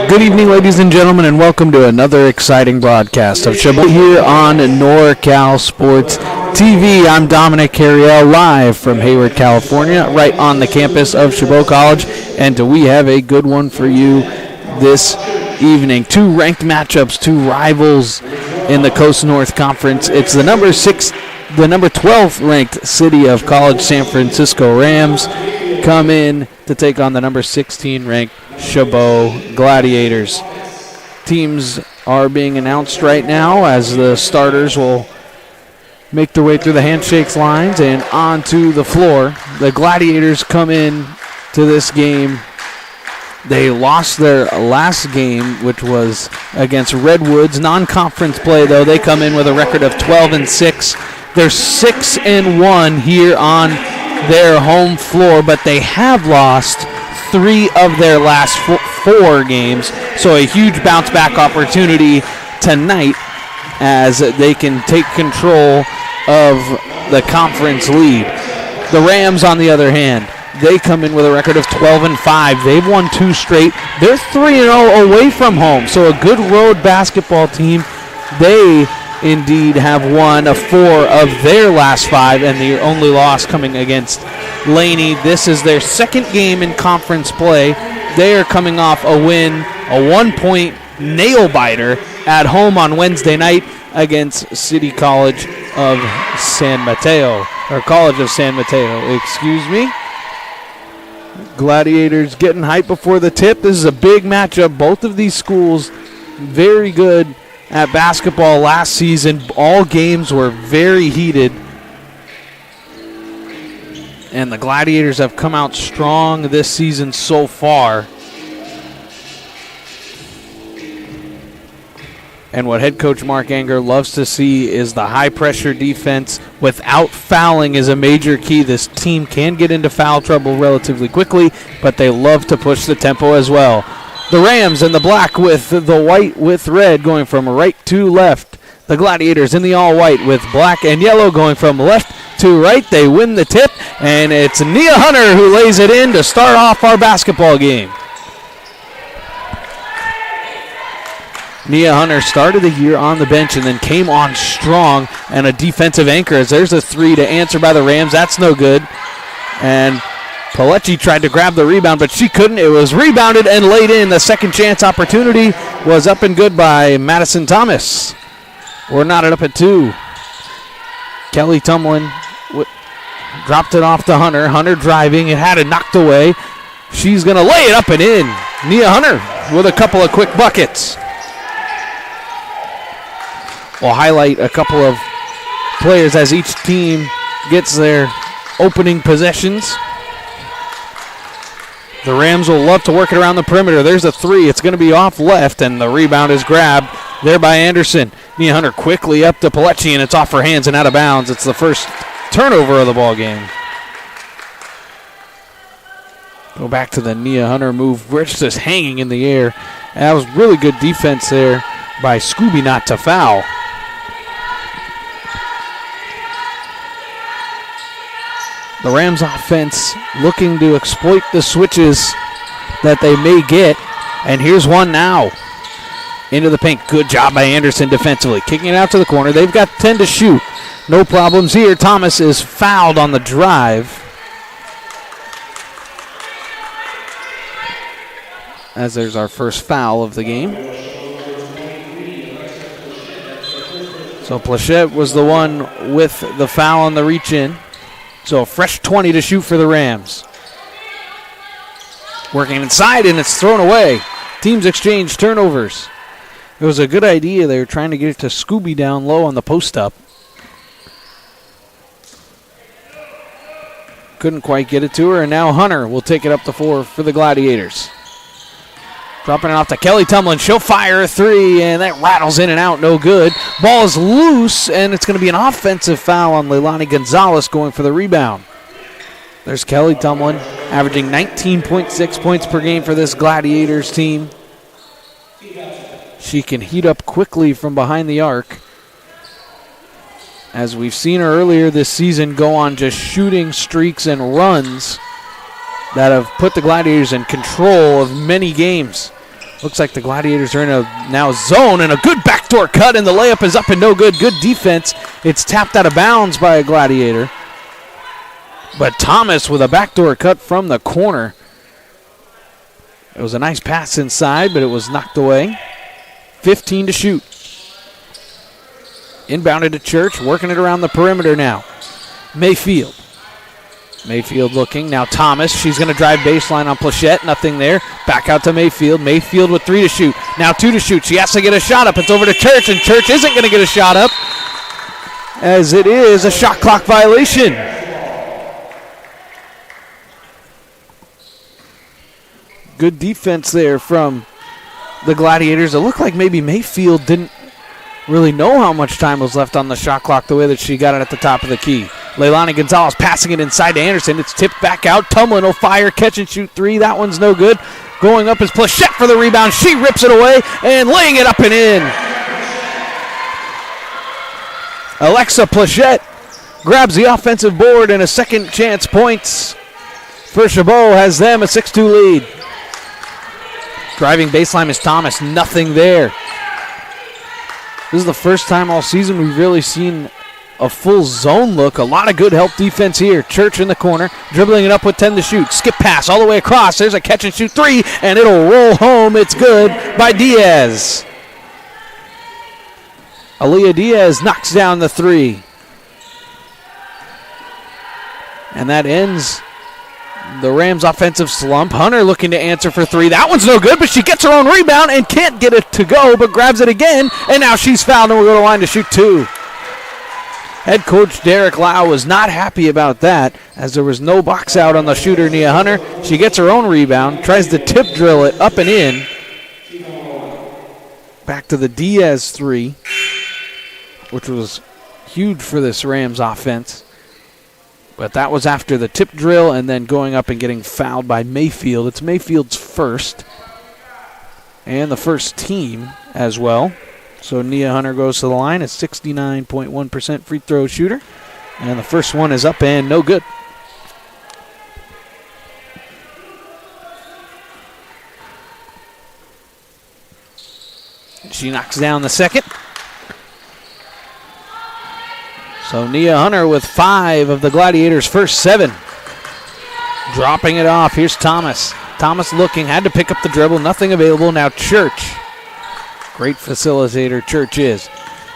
Good evening, ladies and gentlemen, and welcome to another exciting broadcast of Chabot here on NorCal Sports TV. I'm Dominic Carriel, live from Hayward, California, right on the campus of Chabot College, and we have a good one for you this evening. Two ranked matchups, two rivals in the Coast North Conference. It's the number 12th ranked city of College San Francisco Rams come in to take on the number 16 ranked Chabot Gladiators. Teams are being announced right now as the starters will make their way through the handshakes lines and onto the floor. The Gladiators come in to this game. They lost their last game, which was against Redwoods. Non-conference play, though. They come in with a record of 12-6. They're 6-1 here on their home floor, but they have lost 3 of their last 4 games, so a huge bounce back opportunity tonight as they can take control of the conference lead. The Rams, on the other hand, they come in with a record of 12-5. They've won 2 straight. They're 3-0 away from home, so a good road basketball team. They indeed have won 4 of their last 5, and the only loss coming against Laney. This is their second game in conference play. They are coming off a win, a 1-point nail-biter at home on Wednesday night against City College of San Mateo, or College of San Mateo, excuse me. Gladiators getting hyped before the tip. This is a big matchup. Both of these schools very good at basketball last season. All games were very heated, and the Gladiators have come out strong this season so far. And what head coach Mark Anger loves to see is the high-pressure defense without fouling is a major key. This team can get into foul trouble relatively quickly, but they love to push the tempo as well. The Rams in the black with the white with red going from right to left. The Gladiators in the all-white with black and yellow going from left to right. They win the tip, and it's Nia Hunter who lays it in to start off our basketball game. Nia Hunter started the year on the bench and then came on strong, and a defensive anchor as there's a three to answer by the Rams. That's no good. And Pilecki tried to grab the rebound, but she couldn't. It was rebounded and laid in. The second chance opportunity was up and good by Madison Thomas. We're knotted up at 2. Kelly Tumlin dropped it off to Hunter. Hunter driving. It had it knocked away. She's going to lay it up and in. Nia Hunter with a couple of quick buckets. We'll highlight a couple of players as each team gets their opening possessions. The Rams will love to work it around the perimeter. There's a three. It's going to be off left, and the rebound is grabbed there by Anderson. Nia Hunter quickly up to Pilecki, and it's off her hands and out of bounds. It's the first turnover of the ball game. Go back to the Nia Hunter move. Rich just hanging in the air. That was really good defense there by Scooby not to foul. The Rams offense looking to exploit the switches that they may get. And here's one now. Into the paint. Good job by Anderson defensively. Kicking it out to the corner. They've got 10 to shoot. No problems here. Thomas is fouled on the drive. As there's our first foul of the game. So Plachette was the one with the foul on the reach in. So a fresh 20 to shoot for the Rams. Working inside, and it's thrown away. Teams exchange turnovers. It was a good idea. They were trying to get it to Scooby down low on the post-up. Couldn't quite get it to her, and now Hunter will take it up the floor for the Gladiators. Dropping it off to Kelly Tumlin. She'll fire a three, and that rattles in and out. No good. Ball is loose, and it's going to be an offensive foul on Leilani Gonzalez going for the rebound. There's Kelly Tumlin, averaging 19.6 points per game for this Gladiators team. She can heat up quickly from behind the arc. As we've seen her earlier this season go on just shooting streaks and runs that have put the Gladiators in control of many games. Looks like the Gladiators are in a now zone, and a good backdoor cut, and the layup is up and no good. Good defense. It's tapped out of bounds by a Gladiator. But Thomas with a backdoor cut from the corner. It was a nice pass inside, but it was knocked away. 15 to shoot. Inbounded to Church, working it around the perimeter now. Mayfield looking. Now Thomas. She's going to drive baseline on Plachette. Nothing there. Back out to Mayfield. Mayfield with 3 to shoot. Now 2 to shoot. She has to get a shot up. It's over to Church, and Church isn't going to get a shot up, as it is a shot clock violation. Good defense there from the Gladiators. It looked like maybe Mayfield didn't really know how much time was left on the shot clock the way that she got it at the top of the key. Leilani Gonzalez passing it inside to Anderson. It's tipped back out. Tumlin will fire, catch and shoot 3. That one's no good. Going up is Plachette for the rebound. She rips it away and laying it up and in. Alexa Plachette grabs the offensive board, and a second chance points for Chabot has them a 6-2 lead. Driving baseline is Thomas. Nothing there. This is the first time all season we've really seen a full zone look. A lot of good help defense here. Church in the corner, dribbling it up with 10 to shoot. Skip pass all the way across. There's a catch and shoot 3, and it'll roll home. It's good by Diaz. Aaliyah Diaz knocks down the 3. And that ends the Rams' offensive slump. Hunter looking to answer for 3. That one's no good, but she gets her own rebound and can't get it to go, but grabs it again, and now she's fouled and will go to the line to shoot 2. Head coach Derek Lau was not happy about that, as there was no box out on the shooter, Nia Hunter. She gets her own rebound, tries to tip drill it up and in. Back to the Diaz 3, which was huge for this Rams offense. But that was after the tip drill and then going up and getting fouled by Mayfield. It's Mayfield's first, and the first team as well. So Nia Hunter goes to the line, a 69.1% free throw shooter. And the first one is up and no good. She knocks down the second. So Nia Hunter with 5 of the Gladiators' first 7. Dropping it off. Here's Thomas. Thomas looking, had to pick up the dribble. Nothing available. Now Church. Great facilitator Church is.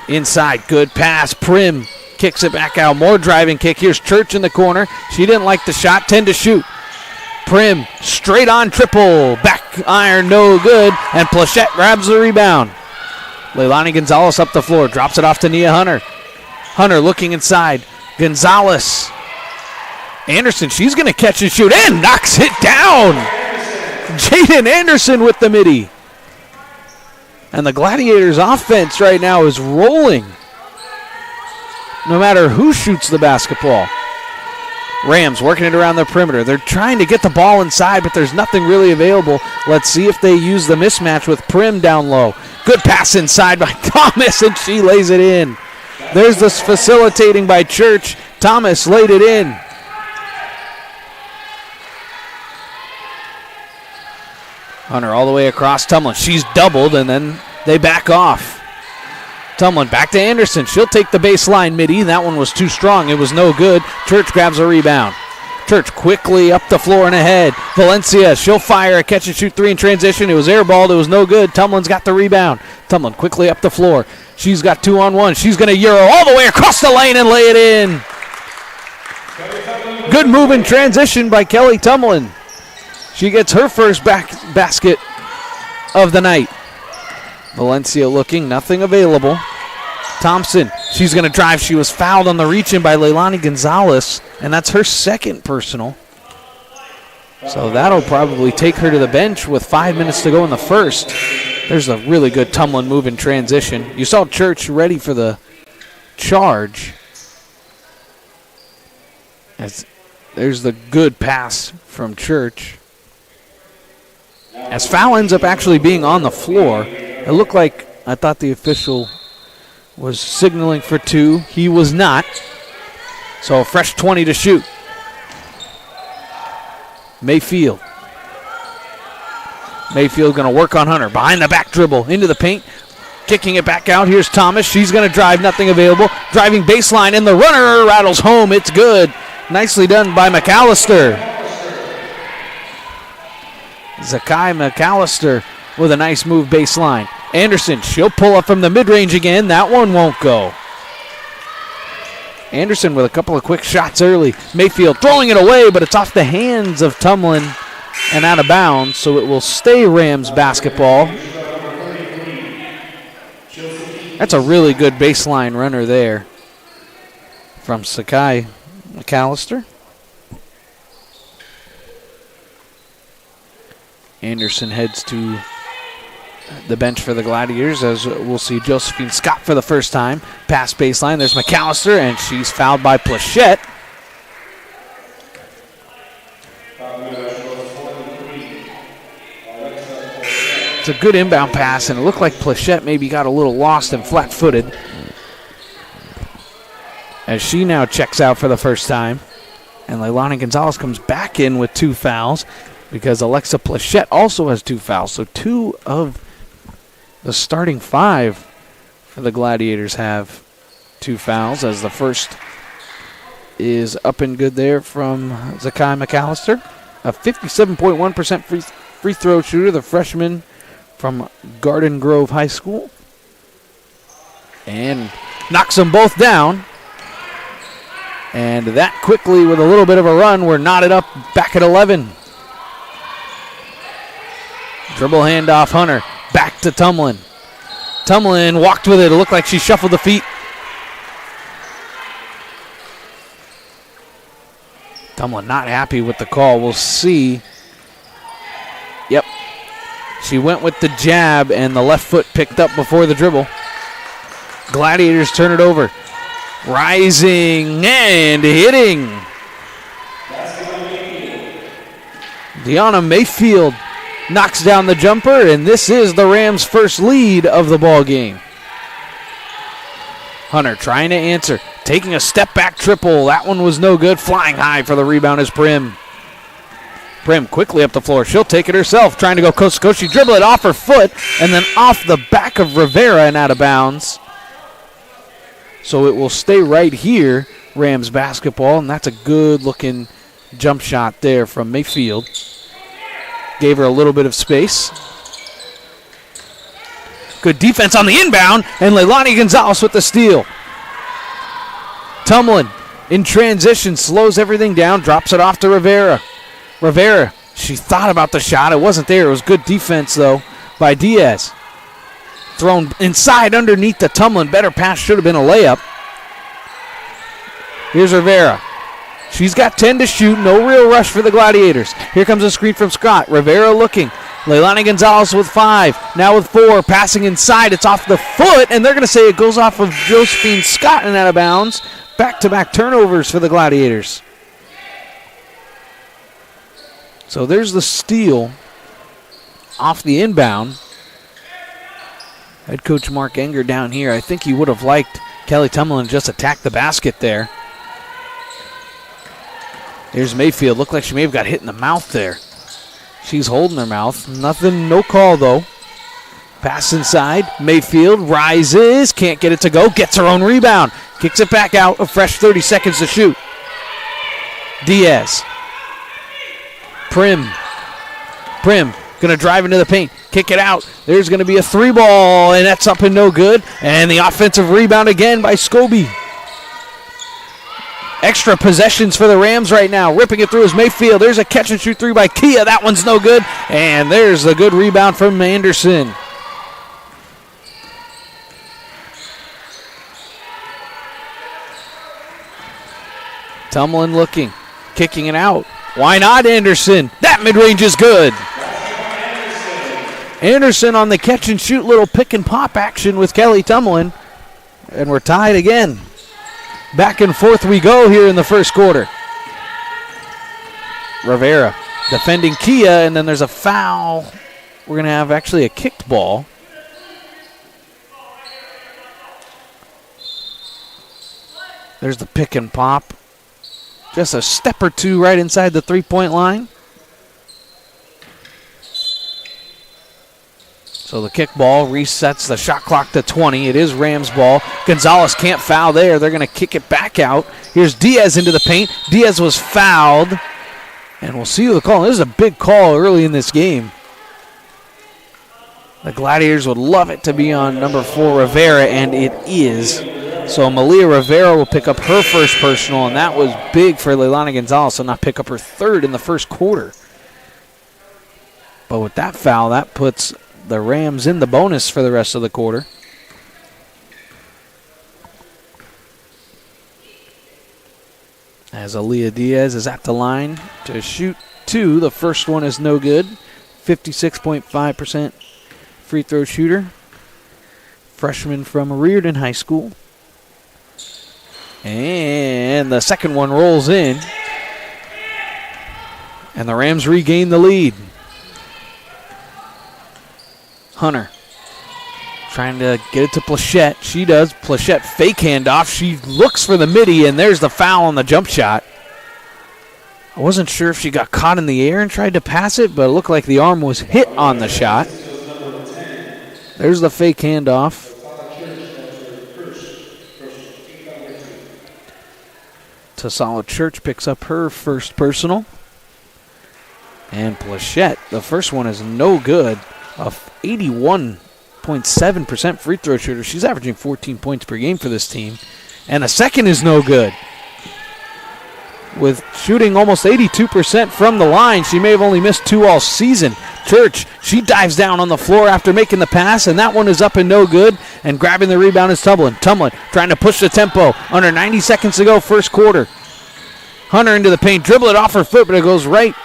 Inside, good pass. Prim kicks it back out. More driving kick. Here's Church in the corner. She didn't like the shot. 10 to shoot. Prim straight on triple. Back iron, no good. And Plachette grabs the rebound. Leilani Gonzalez up the floor. Drops it off to Nia Hunter. Hunter looking inside. Gonzalez. Anderson, she's going to catch and shoot. And knocks it down. Jaden Anderson with the midi. And the Gladiators' offense right now is rolling. No matter who shoots the basketball. Rams working it around the perimeter. They're trying to get the ball inside, but there's nothing really available. Let's see if they use the mismatch with Prim down low. Good pass inside by Thomas, and she lays it in. There's this facilitating by Church. Thomas laid it in. Hunter all the way across Tumlin. She's doubled, and then they back off. Tumlin back to Anderson. She'll take the baseline midi. That one was too strong. It was no good. Church grabs a rebound. Church quickly up the floor and ahead. Valencia, she'll fire a catch and shoot 3 in transition. It was airballed. It was no good. Tumlin's got the rebound. Tumlin quickly up the floor. She's got 2-on-1. She's going to Euro all the way across the lane and lay it in. Good move in transition by Kelly Tumlin. She gets her first basket of the night. Valencia looking, nothing available. Thompson, she's going to drive. She was fouled on the reach-in by Leilani Gonzalez, and that's her second personal. So that'll probably take her to the bench with 5 minutes to go in the first. There's a really good Tumlin move in transition. You saw Church ready for the charge. There's the good pass from Church. As foul ends up actually being on the floor, it looked like I thought the official was signaling for 2. He was not. So a fresh 20 to shoot. Mayfield going to work on Hunter. Behind the back dribble, into the paint. Kicking it back out. Here's Thomas. She's going to drive, nothing available. Driving baseline, and the runner rattles home. It's good. Nicely done by McAllister. Zakai McAllister with a nice move baseline. Anderson, she'll pull up from the mid-range again. That one won't go. Anderson with a couple of quick shots early. Mayfield throwing it away, but it's off the hands of Tumlin and out of bounds, so it will stay Rams basketball. That's a really good baseline runner there from Zakai McAllister. Anderson heads to the bench for the Gladiators, as we'll see Josephine Scott for the first time. Pass baseline. There's McAllister, and she's fouled by Plachette. It's a good inbound pass, and it looked like Plachette maybe got a little lost and flat-footed, as she now checks out for the first time. And Leilani Gonzalez comes back in with 2 fouls, because Alexa Plachette also has 2 fouls. So 2 of the starting 5 for the Gladiators have 2 fouls, as the first is up and good there from Zakai McAllister. A 57.1% free throw shooter, the freshman from Garden Grove High School. And knocks them both down. And that quickly, with a little bit of a run, we're knotted up back at 11. Dribble handoff, Hunter. Back to Tumlin. Tumlin walked with it. It looked like she shuffled the feet. Tumlin not happy with the call. We'll see. Yep. She went with the jab, and the left foot picked up before the dribble. Gladiators turn it over. Rising and hitting. Deanna Mayfield knocks down the jumper, and this is the Rams' first lead of the ball game. Hunter trying to answer, taking a step back triple. That one was no good. Flying high for the rebound is Prim. Prim quickly up the floor. She'll take it herself, trying to go coast to coast. She dribbled it off her foot and then off the back of Rivera and out of bounds. So it will stay right here, Rams basketball, and that's a good-looking jump shot there from Mayfield. Gave her a little bit of space. Good defense on the inbound, and Leilani Gonzalez with the steal. Tumlin in transition, slows everything down, drops it off to Rivera. Rivera, she thought about the shot. It wasn't there. It was good defense, though, by Diaz. Thrown inside underneath the Tumlin. Better pass, should have been a layup. Here's Rivera. She's got 10 to shoot. No real rush for the Gladiators. Here comes a screen from Scott. Rivera looking. Leilani Gonzalez with 5. Now with 4. Passing inside. It's off the foot, and they're going to say it goes off of Josephine Scott and out of bounds. Back-to-back turnovers for the Gladiators. So there's the steal off the inbound. Head coach Mark Enger down here. I think he would have liked Kelly Tumlin just attack the basket there. Here's Mayfield. Looked like she may have got hit in the mouth there. She's holding her mouth. Nothing, no call though. Pass inside. Mayfield rises. Can't get it to go. Gets her own rebound. Kicks it back out. A fresh 30 seconds to shoot. Diaz. Prim going to drive into the paint. Kick it out. There's going to be a 3-ball, and that's up and no good. And the offensive rebound again by Scobie. Extra possessions for the Rams right now. Ripping it through is Mayfield. There's a catch-and-shoot 3 by Kia. That one's no good. And there's a good rebound from Anderson. Tumlin looking. Kicking it out. Why not Anderson? That mid-range is good. Anderson on the catch-and-shoot little pick-and-pop action with Kelly Tumlin. And we're tied again. Back and forth we go here in the first quarter. Rivera defending Kia, and then there's a foul. We're going to have actually a kicked ball. There's the pick and pop. Just a step or two right inside the three-point line. So the kick ball resets the shot clock to 20. It is Rams ball. Gonzalez can't foul there. They're going to kick it back out. Here's Diaz into the paint. Diaz was fouled. And we'll see who the call. This is a big call early in this game. The Gladiators would love it to be on number 4, Rivera, and it is. So Malia Rivera will pick up her first personal, and that was big for Leilani Gonzalez to not pick up her third in the first quarter. But with that foul, that puts the Rams in the bonus for the rest of the quarter. As Aaliyah Diaz is at the line to shoot 2. The first one is no good. 56.5% free throw shooter. Freshman from Reardon High School. And the second one rolls in. And the Rams regain the lead. Hunter trying to get it to Plachette. She does. Plachette fake handoff. She looks for the midi, and there's the foul on the jump shot. I wasn't sure if she got caught in the air and tried to pass it, but it looked like the arm was hit on the shot. There's the fake handoff. Tasala Church picks up her first personal. And Plachette, the first one is no good. A 81.7% free throw shooter. She's averaging 14 points per game for this team. And the second is no good. With shooting almost 82% from the line, she may have only missed 2 all season. Church, she dives down on the floor after making the pass, and that one is up and no good. And grabbing the rebound is Tumlin. Tumlin trying to push the tempo. Under 90 seconds to go, first quarter. Hunter into the paint, dribble it off her foot, but it goes right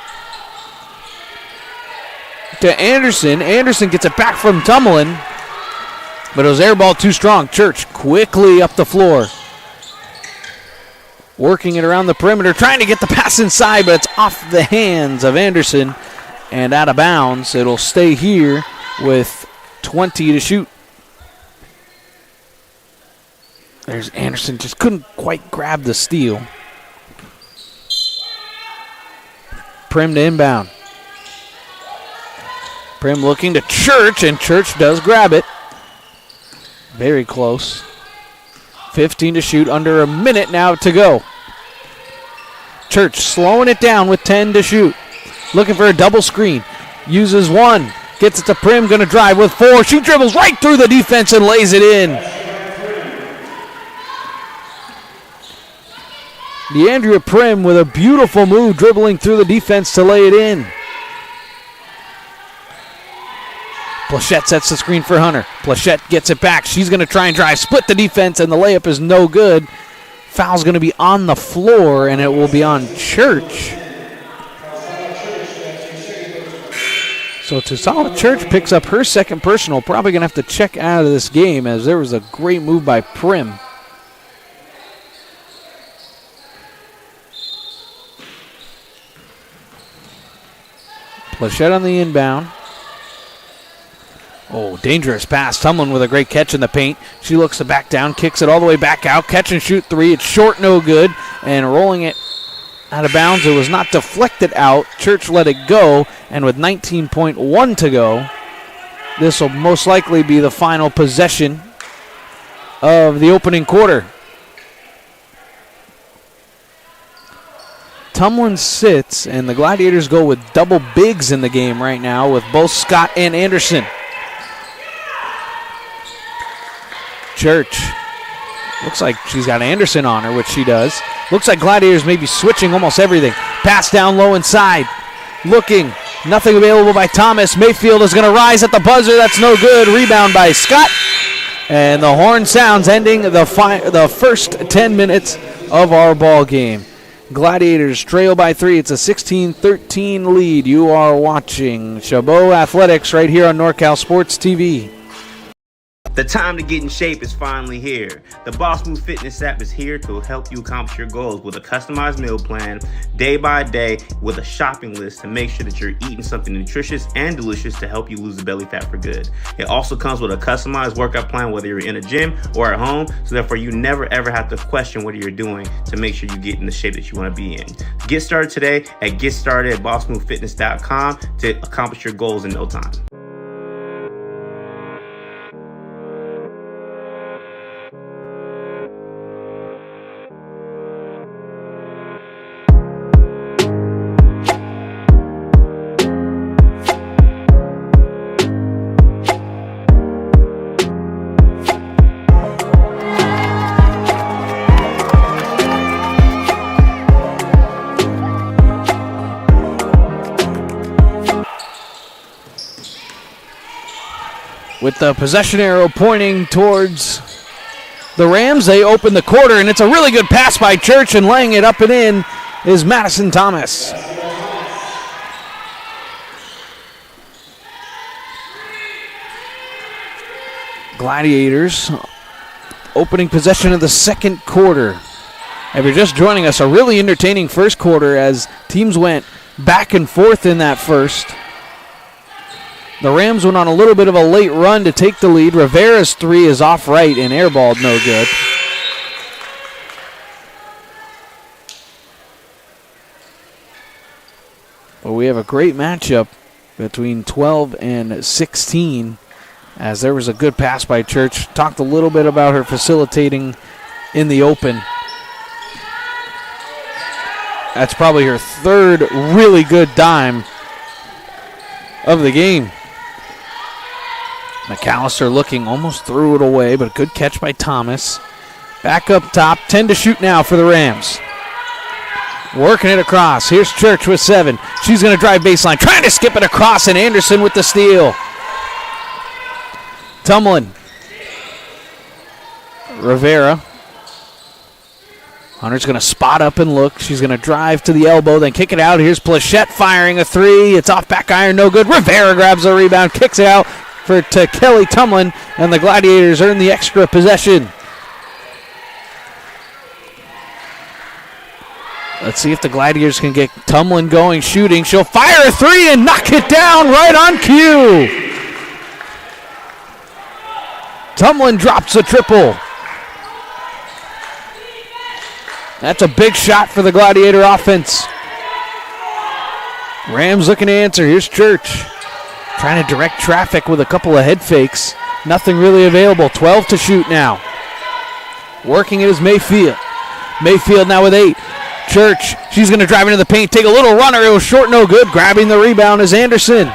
to Anderson. Anderson gets it back from Tumlin, but it was air ball too strong. Church quickly up the floor. Working it around the perimeter, trying to get the pass inside, but it's off the hands of Anderson and out of bounds. It'll stay here with 20 to shoot. There's Anderson, just couldn't quite grab the steal. Prim to inbound. Prim looking to Church, and Church does grab it. Very close. 15 to shoot, under a minute now to go. Church slowing it down with 10 to shoot. Looking for a double screen. Uses one. Gets it to Prim, going to drive with 4. She dribbles right through the defense and lays it in. DeAndrea Prim with a beautiful move, dribbling through the defense to lay it in. Plachette sets the screen for Hunter. Plachette gets it back. She's going to try and drive, split the defense, and the layup is no good. Foul's going to be on the floor, and it will be on Church. So Tusala Church picks up her second personal. Probably going to have to check out of this game, as there was a great move by Prim. Plachette on the inbound. Oh, dangerous pass. Tumlin with a great catch in the paint. She looks to back down, kicks it all the way back out. Catch and shoot 3. It's short, no good. And rolling it out of bounds. It was not deflected out. Church let it go. And with 19.1 to go, this will most likely be the final possession of the opening quarter. Tumlin sits, and the Gladiators go with double bigs in the game right now with both Scott and Anderson. Church. Looks like she's got Anderson on her, which she does. Looks like Gladiators may be switching almost everything. Pass down low inside. Looking. Nothing available by Thomas. Mayfield is going to rise at the buzzer. That's no good. Rebound by Scott. And the horn sounds, ending the first 10 minutes of our ball game. Gladiators trail by 3. It's a 16-13 lead. You are watching Chabot Athletics right here on NorCal Sports TV. The time to get in shape is finally here. The Boss Move Fitness app is here to help you accomplish your goals with a customized meal plan, day by day, with a shopping list to make sure that you're eating something nutritious and delicious to help you lose the belly fat for good. It also comes with a customized workout plan, whether you're in a gym or at home, so therefore you never ever have to question what you're doing to make sure you get in the shape that you want to be in. Get started today at GetStartedAtBossMoveFitness.com to accomplish your goals in no time. With the possession arrow pointing towards the Rams, they open the quarter, and it's a really good pass by Church, and laying it up and in is Madison Thomas. Gladiators opening possession of the second quarter. If you're just joining us, a really entertaining first quarter as teams went back and forth in that first. The Rams went on a little bit of a late run to take the lead. Rivera's 3 is off right and airballed, no good. Well, we have a great matchup between 12 and 16, as there was a good pass by Church. Talked a little bit about her facilitating in the open. That's probably her third really good dime of the game. McAllister looking, almost threw it away, but a good catch by Thomas. Back up top, 10 to shoot now for the Rams. Working it across. Here's Church with 7. She's going to drive baseline, trying to skip it across, and Anderson with the steal. Tumlin. Rivera. Hunter's going to spot up and look. She's going to drive to the elbow, then kick it out. Here's Plachette firing a 3. It's off back iron, no good. Rivera grabs the rebound, kicks it out to Kelly Tumlin, and the Gladiators earn the extra possession. Let's see if the Gladiators can get Tumlin going, shooting. She'll fire a 3 and knock it down right on cue. Tumlin drops a triple. That's a big shot for the Gladiator offense. Rams looking to answer. Here's Church. Trying to direct traffic with a couple of head fakes. Nothing really available. 12 to shoot now. Working it is Mayfield. Mayfield now with 8. Church, she's going to drive into the paint. Take a little runner. It was short, no good. Grabbing the rebound is Anderson.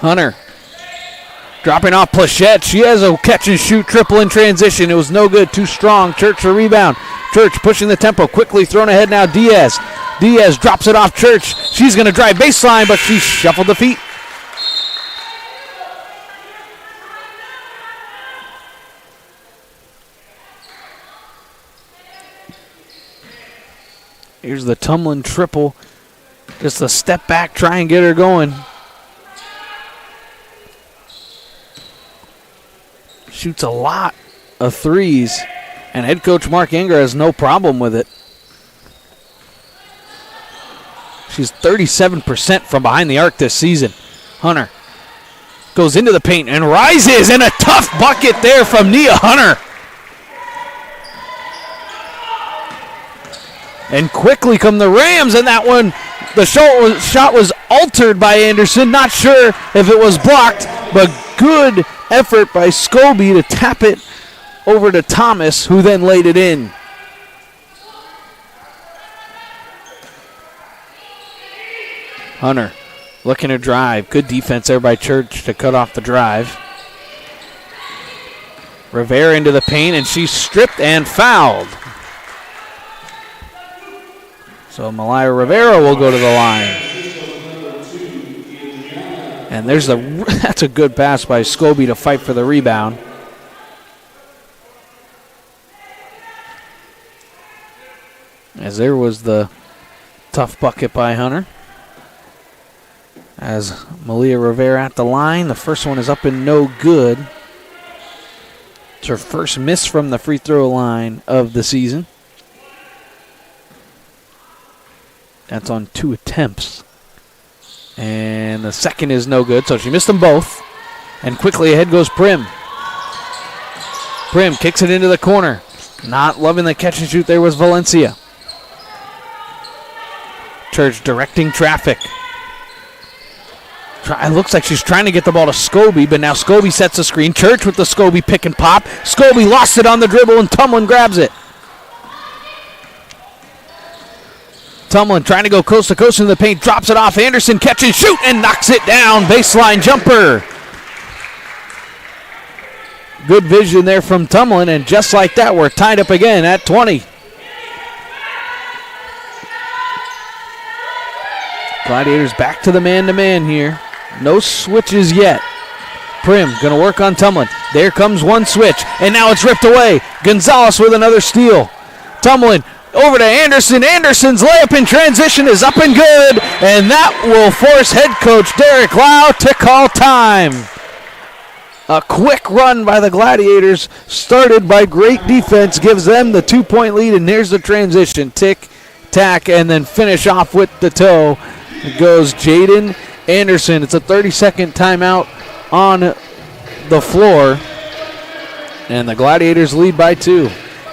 Hunter. Dropping off Plachette. She has a catch and shoot triple in transition. It was no good. Too strong. Church for rebound. Church pushing the tempo. Quickly thrown ahead now. Diaz. Diaz drops it off Church. She's going to drive baseline, but she shuffled the feet. Here's the Tumlin triple. Just a step back, try and get her going. Shoots a lot of threes, and head coach Mark Anger has no problem with it. She's 37% from behind the arc this season. Hunter goes into the paint and rises, and a tough bucket there from Nia Hunter. And quickly come the Rams, and that one, the shot was altered by Anderson. Not sure if it was blocked, but good effort by Scobie to tap it over to Thomas, who then laid it in. Hunter looking to drive. Good defense there by Church to cut off the drive. Rivera into the paint, and she's stripped and fouled. So Malaya Rivera will go to the line. And that's a good pass by Scobie to fight for the rebound. As there was the tough bucket by Hunter. As Malia Rivera at the line, the first one is up and no good. It's her first miss from the free throw line of the season. That's on 2 attempts. And the second is no good, so she missed them both. And quickly ahead goes Prim. Prim kicks it into the corner. Not loving the catch and shoot there was Valencia. Church directing traffic. It looks like she's trying to get the ball to Scobie, but now Scobie sets the screen. Church with the Scobie pick and pop. Scobie lost it on the dribble, and Tumlin grabs it. Tumlin trying to go coast to coast in the paint, drops it off. Anderson catch and shoot and knocks it down. Baseline jumper. Good vision there from Tumlin, and just like that, we're tied up again at 20. Gladiators back to the man-to-man here. No switches yet. Prim going to work on Tumlin. There comes one switch, and now it's ripped away. Gonzalez with another steal. Tumlin over to Anderson. Anderson's layup in transition is up and good, and that will force head coach Derek Lau to call time. A quick run by the Gladiators, started by great defense, gives them the 2-point lead, and there's the transition. Tick, tack, and then finish off with the toe. It goes Jaden Anderson. It's a 30-second timeout on the floor, and the Gladiators lead by 2.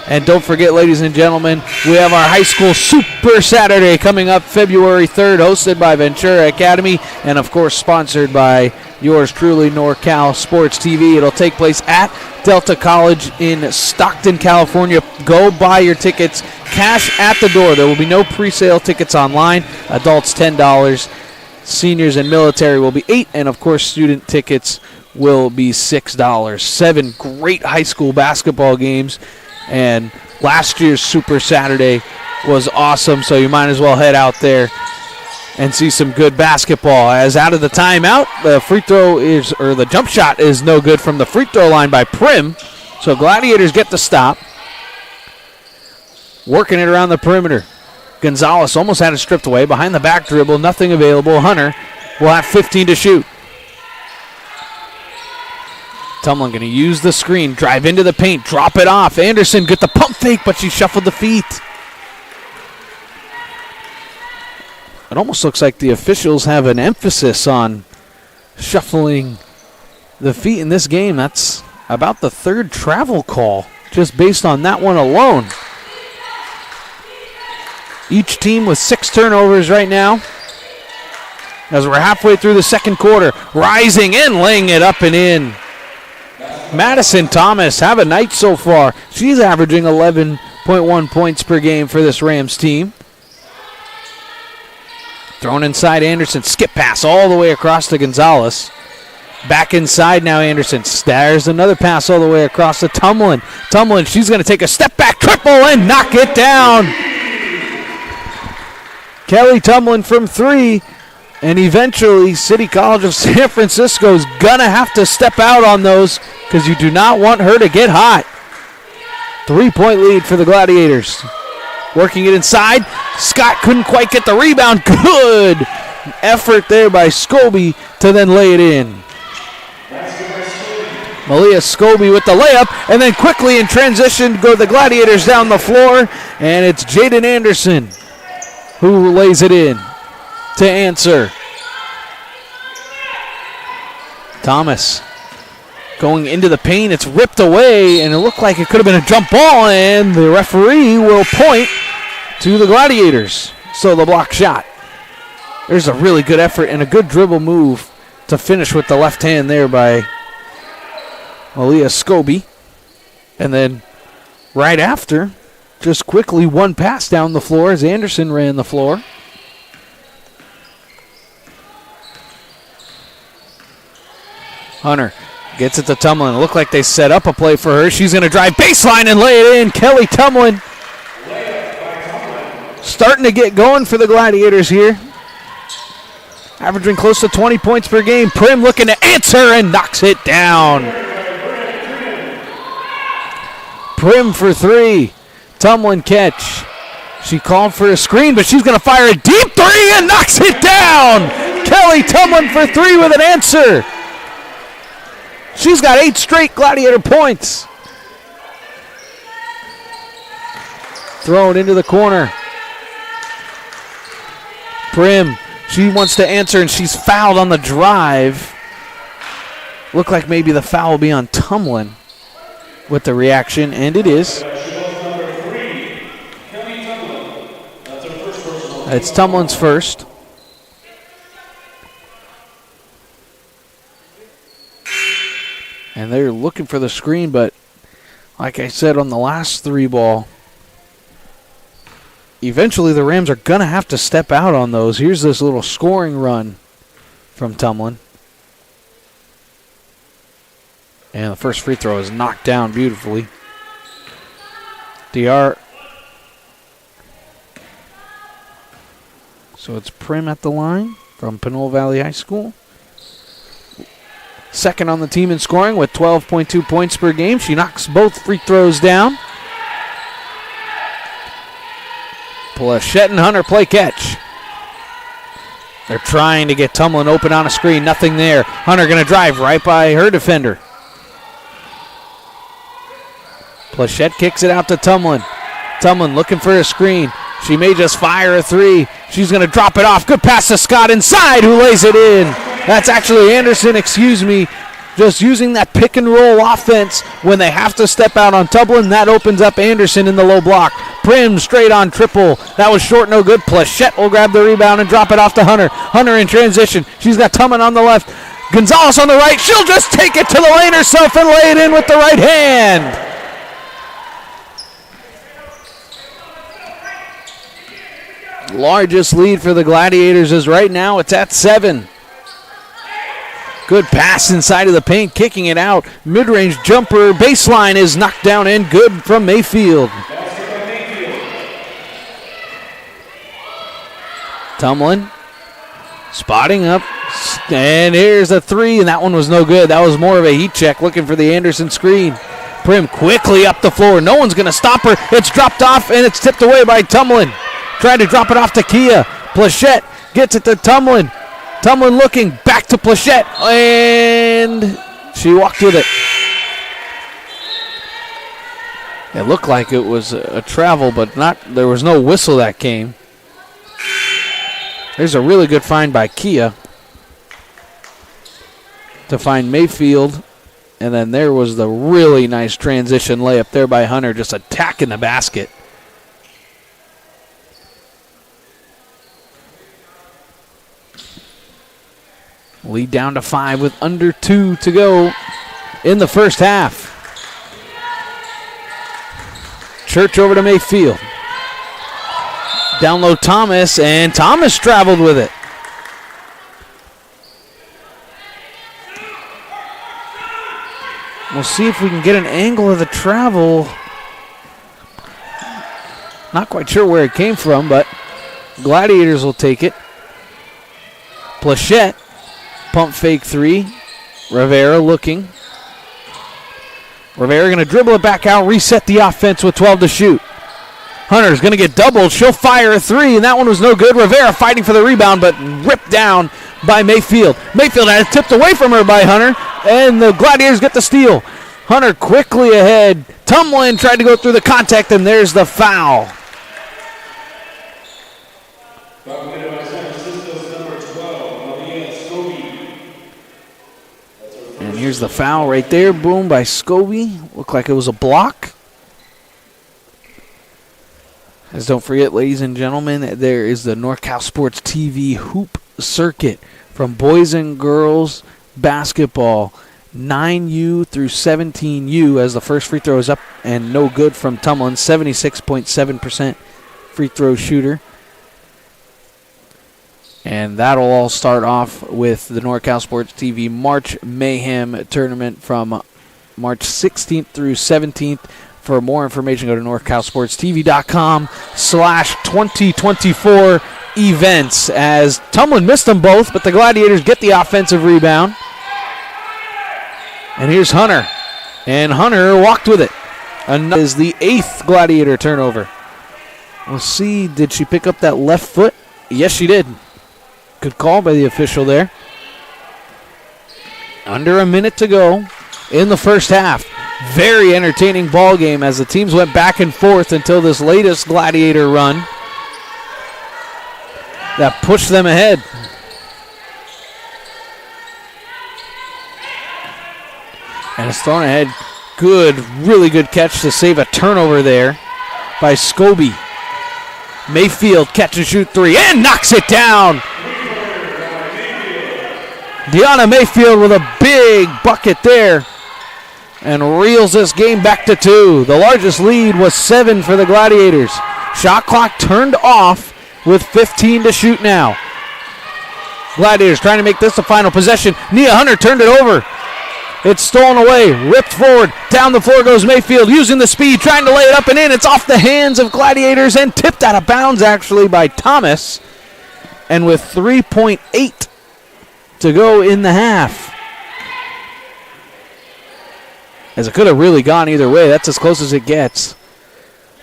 And don't forget, ladies and gentlemen, we have our high school Super Saturday coming up February 3rd, hosted by Ventura Academy, and of course sponsored by yours truly, NorCal Sports TV. It'll take place at Delta College in Stockton, California. Go buy your tickets, cash at the door. There will be no pre-sale tickets online. Adults $10, seniors and military will be $8, and of course student tickets will be $6. 7 great high school basketball games. And last year's Super Saturday was awesome, so you might as well head out there and see some good basketball. As out of the timeout, the free throw is, or the jump shot is no good from the free throw line by Prim. So Gladiators get the stop. Working it around the perimeter. Gonzalez almost had it stripped away. Behind the back dribble, nothing available. Hunter will have 15 to shoot. Tumlin going to use the screen, drive into the paint, drop it off. Anderson get the pump fake, but she shuffled the feet. It almost looks like the officials have an emphasis on shuffling the feet in this game. That's about the 3rd travel call, just based on that one alone. Each team with 6 turnovers right now. As we're halfway through the second quarter, rising and laying it up and in. Madison Thomas, have a night so far. She's averaging 11.1 points per game for this Rams team. Thrown inside Anderson, skip pass all the way across to Gonzalez. Back inside now Anderson, stars another pass all the way across to Tumlin. Tumlin, she's going to take a step back triple and knock it down. Kelly Tumlin from 3. And eventually, City College of San Francisco is going to have to step out on those because you do not want her to get hot. 3-point lead for the Gladiators. Working it inside. Scott couldn't quite get the rebound. Good effort there by Scobie to then lay it in. Malia Scobie with the layup, and then quickly in transition go the Gladiators down the floor, and it's Jaden Anderson who lays it in to answer. Thomas going into the paint. It's ripped away, and it looked like it could have been a jump ball, and the referee will point to the Gladiators. So the block shot. There's a really good effort and a good dribble move to finish with the left hand there by Malia Scobie. And then right after, just quickly one pass down the floor as Anderson ran the floor. Hunter gets it to Tumlin. It looked like they set up a play for her. She's going to drive baseline and lay it in. Kelly Tumlin starting to get going for the Gladiators here. Averaging close to 20 points per game. Prim looking to answer and knocks it down. Prim for 3. Tumlin catch. She called for a screen, but she's going to fire a deep 3 and knocks it down. Kelly Tumlin for 3 with an answer. She's got 8 straight Gladiator points. Thrown into the corner. Prim, she wants to answer, and she's fouled on the drive. Looked like maybe the foul will be on Tumlin with the reaction, and it is. It's Tumlin's first. And they're looking for the screen, but like I said on the last 3 ball, eventually the Rams are going to have to step out on those. Here's this little scoring run from Tumlin. And the first free throw is knocked down beautifully. DR. So it's Prim at the line from Pinole Valley High School. Second on the team in scoring with 12.2 points per game. She knocks both free throws down. Plachette and Hunter play catch. They're trying to get Tumlin open on a screen. Nothing there. Hunter going to drive right by her defender. Plachette kicks it out to Tumlin. Tumlin looking for a screen. She may just fire a 3. She's going to drop it off. Good pass to Scott inside, who lays it in. That's actually Anderson, just using that pick and roll offense when they have to step out on Tumlin. That opens up Anderson in the low block. Prim straight on triple. That was short, no good. Plachette will grab the rebound and drop it off to Hunter. Hunter in transition. She's got Tumlin on the left. Gonzalez on the right. She'll just take it to the lane herself and lay it in with the right hand. Largest lead for the Gladiators is right now it's at 7. Good pass inside of the paint, kicking it out. Mid-range jumper, baseline is knocked down and good from Mayfield. Tumlin spotting up, and here's a 3, and that one was no good. That was more of a heat check, looking for the Anderson screen. Prim quickly up the floor. No one's going to stop her. It's dropped off, and it's tipped away by Tumlin. Trying to drop it off to Kia. Plachette gets it to Tumlin. Tumlin looking back to Plachette, and she walked with it. It looked like it was a travel, but not. There was no whistle that came. There's a really good find by Kia to find Mayfield, and then there was the really nice transition layup there by Hunter, just attacking the basket. Lead down to 5 with under 2 to go in the first half. Church over to Mayfield. Down low Thomas, and Thomas traveled with it. We'll see if we can get an angle of the travel. Not quite sure where it came from, but Gladiators will take it. Plachette, pump fake 3. Rivera looking. Rivera going to dribble it back out, reset the offense with 12 to shoot. Hunter's going to get doubled. She'll fire a 3, and that one was no good. Rivera fighting for the rebound, but ripped down by Mayfield. Mayfield had it tipped away from her by Hunter, and the Gladiators get the steal. Hunter quickly ahead. Tumlin tried to go through the contact, and there's the foul. And here's the foul right there. Boom by Scobie. Looked like it was a block. As don't forget, ladies and gentlemen, there is the NorCal Sports TV hoop circuit from boys and girls basketball. 9U through 17U as the first free throw is up and no good from Tumlin. 76.7% free throw shooter. And that'll all start off with the NorCal Sports TV March Mayhem tournament from March 16th through 17th. For more information, go to norcalsportstv.com/2024 events. As Tumlin missed them both, but the Gladiators get the offensive rebound. And here's Hunter. And Hunter walked with it. Another is the 8th Gladiator turnover. We'll see, did she pick up that left foot? Yes, she did. Good call by the official there. Under a minute to go in the first half. Very entertaining ball game as the teams went back and forth until this latest Gladiator run that pushed them ahead. And it's thrown ahead. Good, really good catch to save a turnover there by Scobie. Mayfield catch and shoot 3 and knocks it down. Deanna Mayfield with a big bucket there and reels this game back to 2. The largest lead was 7 for the Gladiators. Shot clock turned off with 15 to shoot now. Gladiators trying to make this the final possession. Nia Hunter turned it over. It's stolen away, ripped forward. Down the floor goes Mayfield, using the speed, trying to lay it up and in. It's off the hands of Gladiators and tipped out of bounds, actually, by Thomas. And with 3.8 to go in the half. As it could have really gone either way. That's as close as it gets.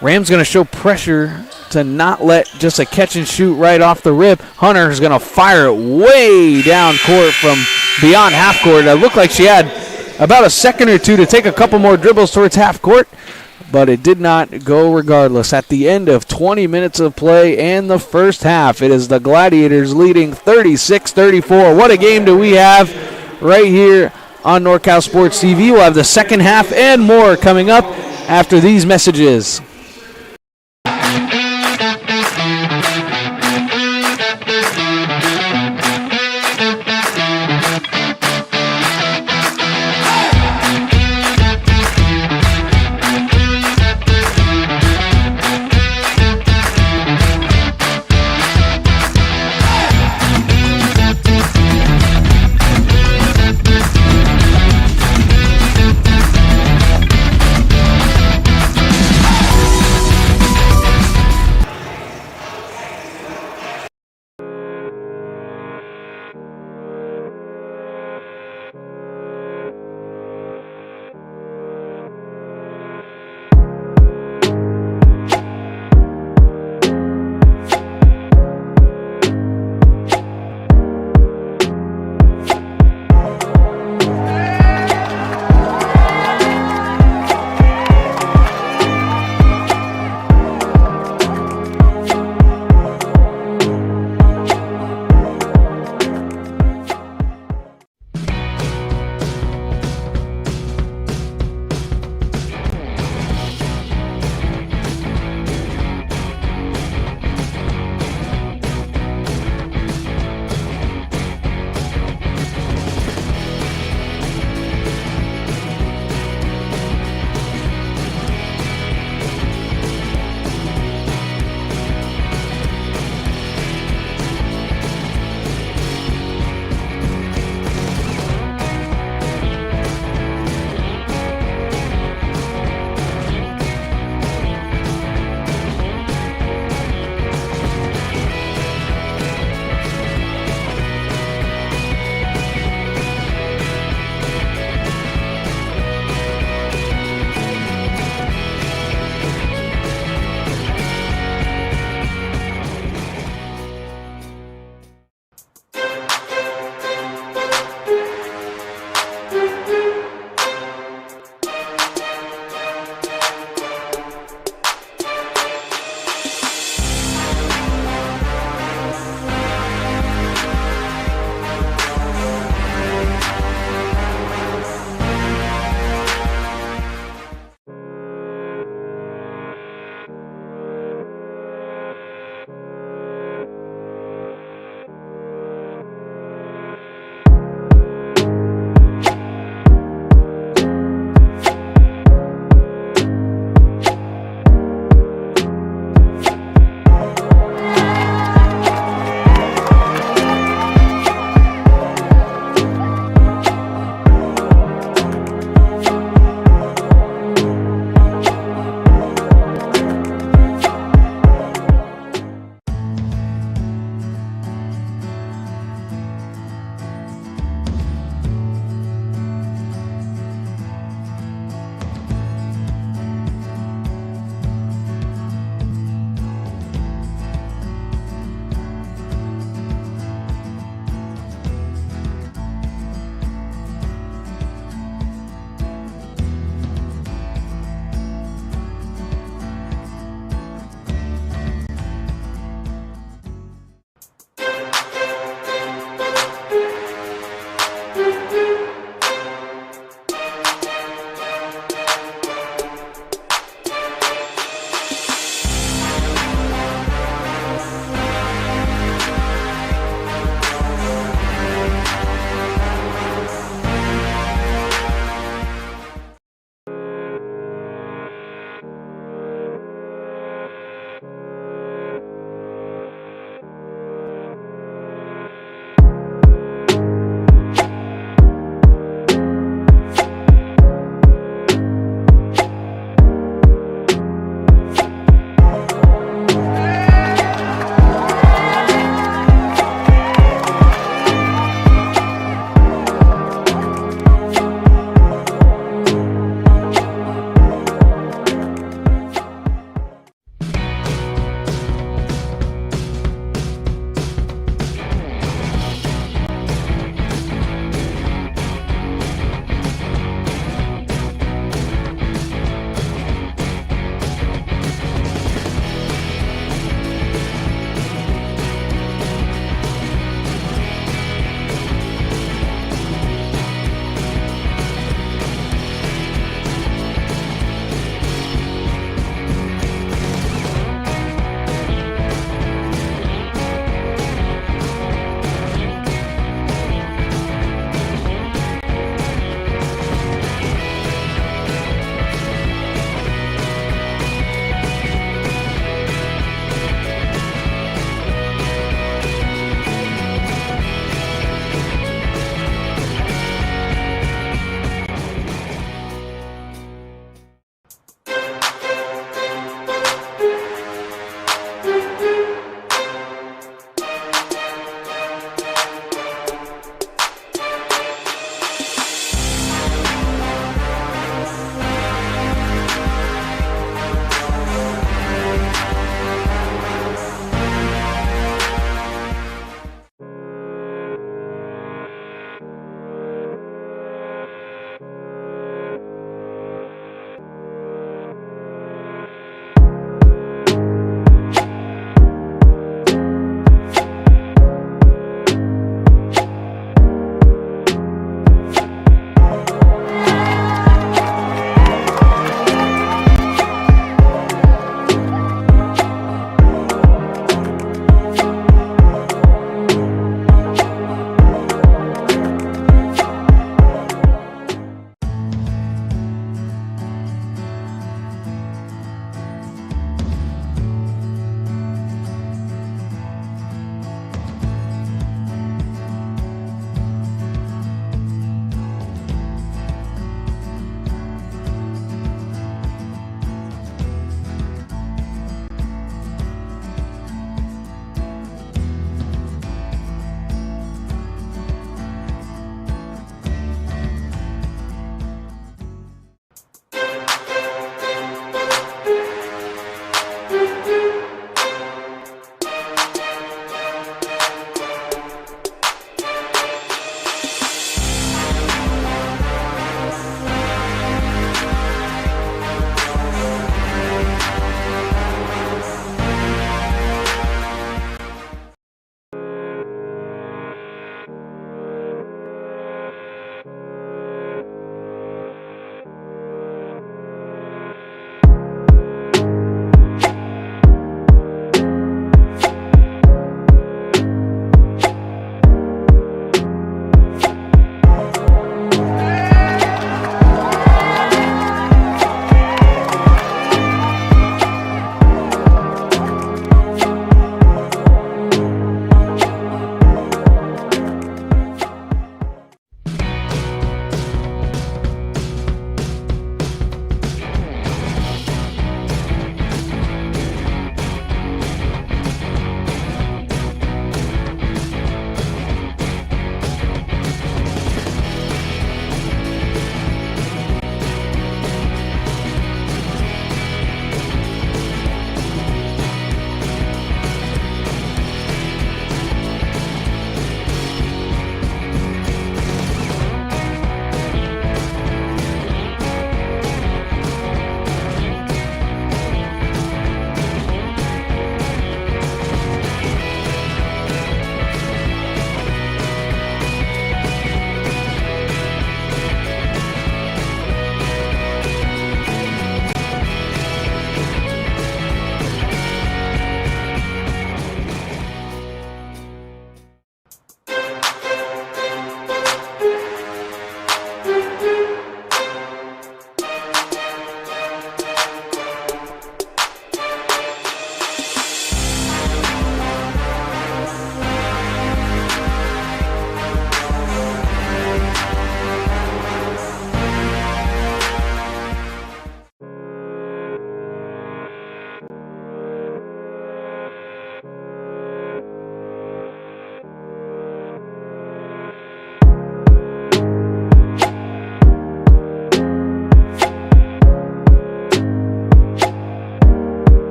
Rams going to show pressure to not let just a catch and shoot right off the rip. Hunter's going to fire it way down court from beyond half court. It looked like she had about a second or two to take a couple more dribbles towards half court, but it did not go regardless. At the end of 20 minutes of play and the first half, it is the Gladiators leading 36-34. What a game do we have right here on NorCal Sports TV. We'll have the second half and more coming up after these messages.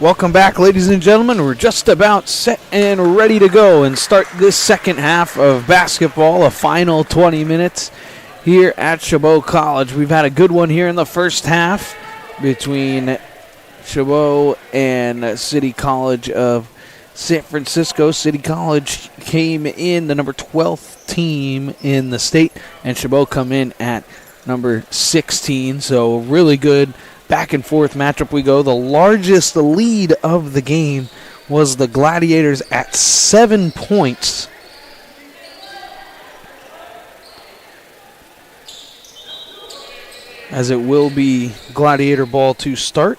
Welcome back, ladies and gentlemen. We're just about set and ready to go and start this second half of basketball, a final 20 minutes here at Chabot College. We've had a good one here in the first half between Chabot and City College of San Francisco. City College came in the number 12th team in the state, and Chabot come in at number 16. So really good back and forth matchup we go. The largest lead of the game was the Gladiators at 7 points. As it will be Gladiator ball to start.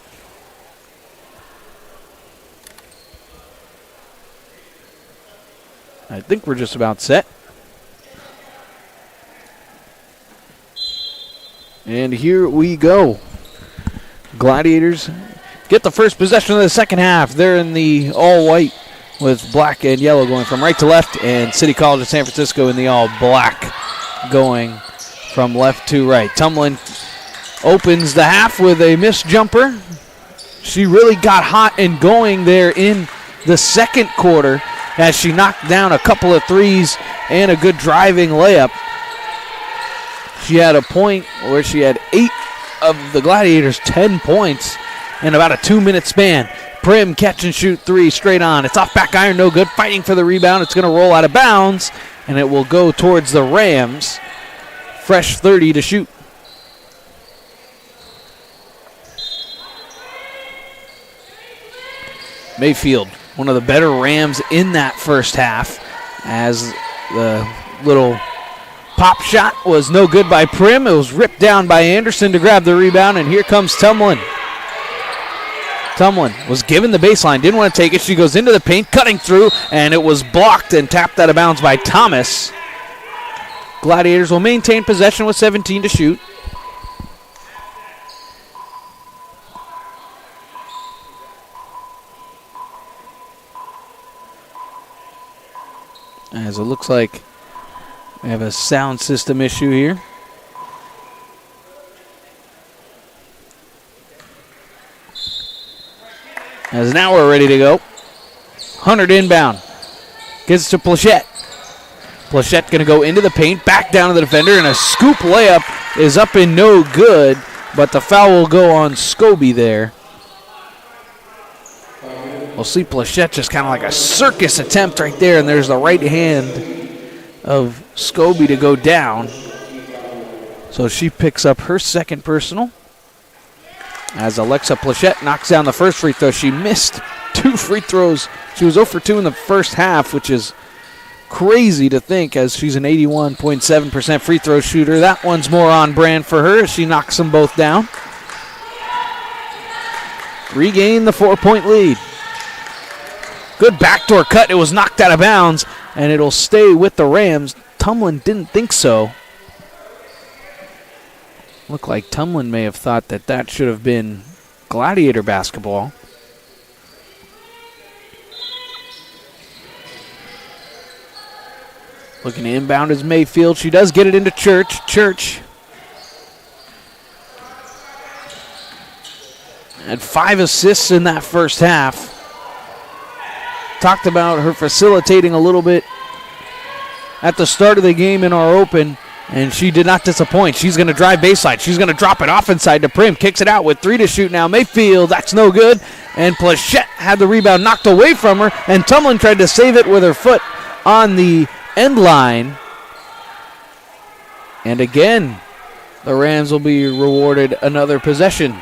I think we're just about set. And here we go. Gladiators get the first possession of the second half. They're in the all-white with black and yellow going from right to left, and City College of San Francisco in the all-black going from left to right. Tumlin opens the half with a missed jumper. She really got hot and going there in the second quarter as she knocked down a couple of threes and a good driving layup. She had a point where she had 8 of the Gladiators' 10 points in about a 2-minute span. Prim catch and shoot 3 straight on. It's off back iron, no good. Fighting for the rebound. It's going to roll out of bounds, and it will go towards the Rams. Fresh 30 to shoot. Mayfield, one of the better Rams in that first half, as the little pop shot was no good by Prim. It was ripped down by Anderson to grab the rebound, and here comes Tumlin. Tumlin was given the baseline, didn't want to take it. She goes into the paint, cutting through, and it was blocked and tapped out of bounds by Thomas. Gladiators will maintain possession with 17 to shoot. As it looks like we have a sound system issue here. As now we're ready to go. 100 inbound. Gets to Plachette. Plachette going to go into the paint, back down to the defender, and a scoop layup is up and no good, but the foul will go on Scobie there. We'll see Plachette just kind of like a circus attempt right there, and there's the right hand of Scobie to go down. So she picks up her second personal. As Alexa Plachette knocks down the first free throw, she missed 2 free throws. She was 0 for 2 in the first half, which is crazy to think, as she's an 81.7% free throw shooter. That one's more on brand for her as she knocks them both down. Regain the 4-point lead. Good backdoor cut. It was knocked out of bounds, and it'll stay with the Rams. Tumlin didn't think so. Looked like Tumlin may have thought that that should have been Gladiator basketball. Looking to inbound is Mayfield. She does get it into Church. Church had 5 assists in that first half. Talked about her facilitating a little bit at the start of the game in our open, and she did not disappoint. She's going to drive baseline. She's going to drop it off inside to Prim. Kicks it out with 3 to shoot now. Mayfield, that's no good. And Plachette had the rebound knocked away from her, and Tumlin tried to save it with her foot on the end line. And again, the Rams will be rewarded another possession.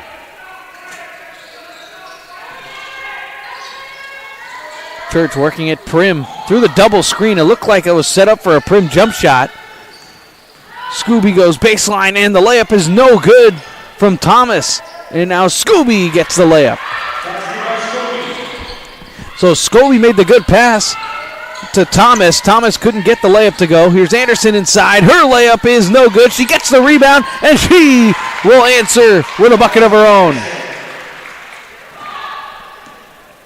Church working at Prim through the double screen. It looked like it was set up for a Prim jump shot. Scooby goes baseline, and the layup is no good from Thomas. And now Scooby gets the layup. So Scooby made the good pass to Thomas. Thomas couldn't get the layup to go. Here's Anderson inside. Her layup is no good. She gets the rebound, and she will answer with a bucket of her own.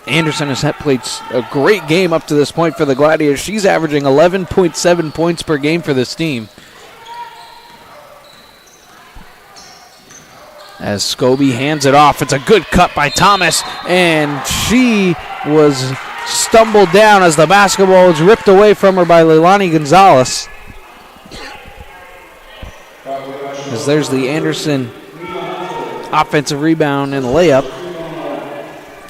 Anderson has played a great game up to this point for the Gladiators. She's averaging 11.7 points per game for this team. as Scobie hands it off. It's a good cut by Thomas, and she was stumbled down as the basketball was ripped away from her by Leilani Gonzalez. As there's the Anderson offensive rebound and layup.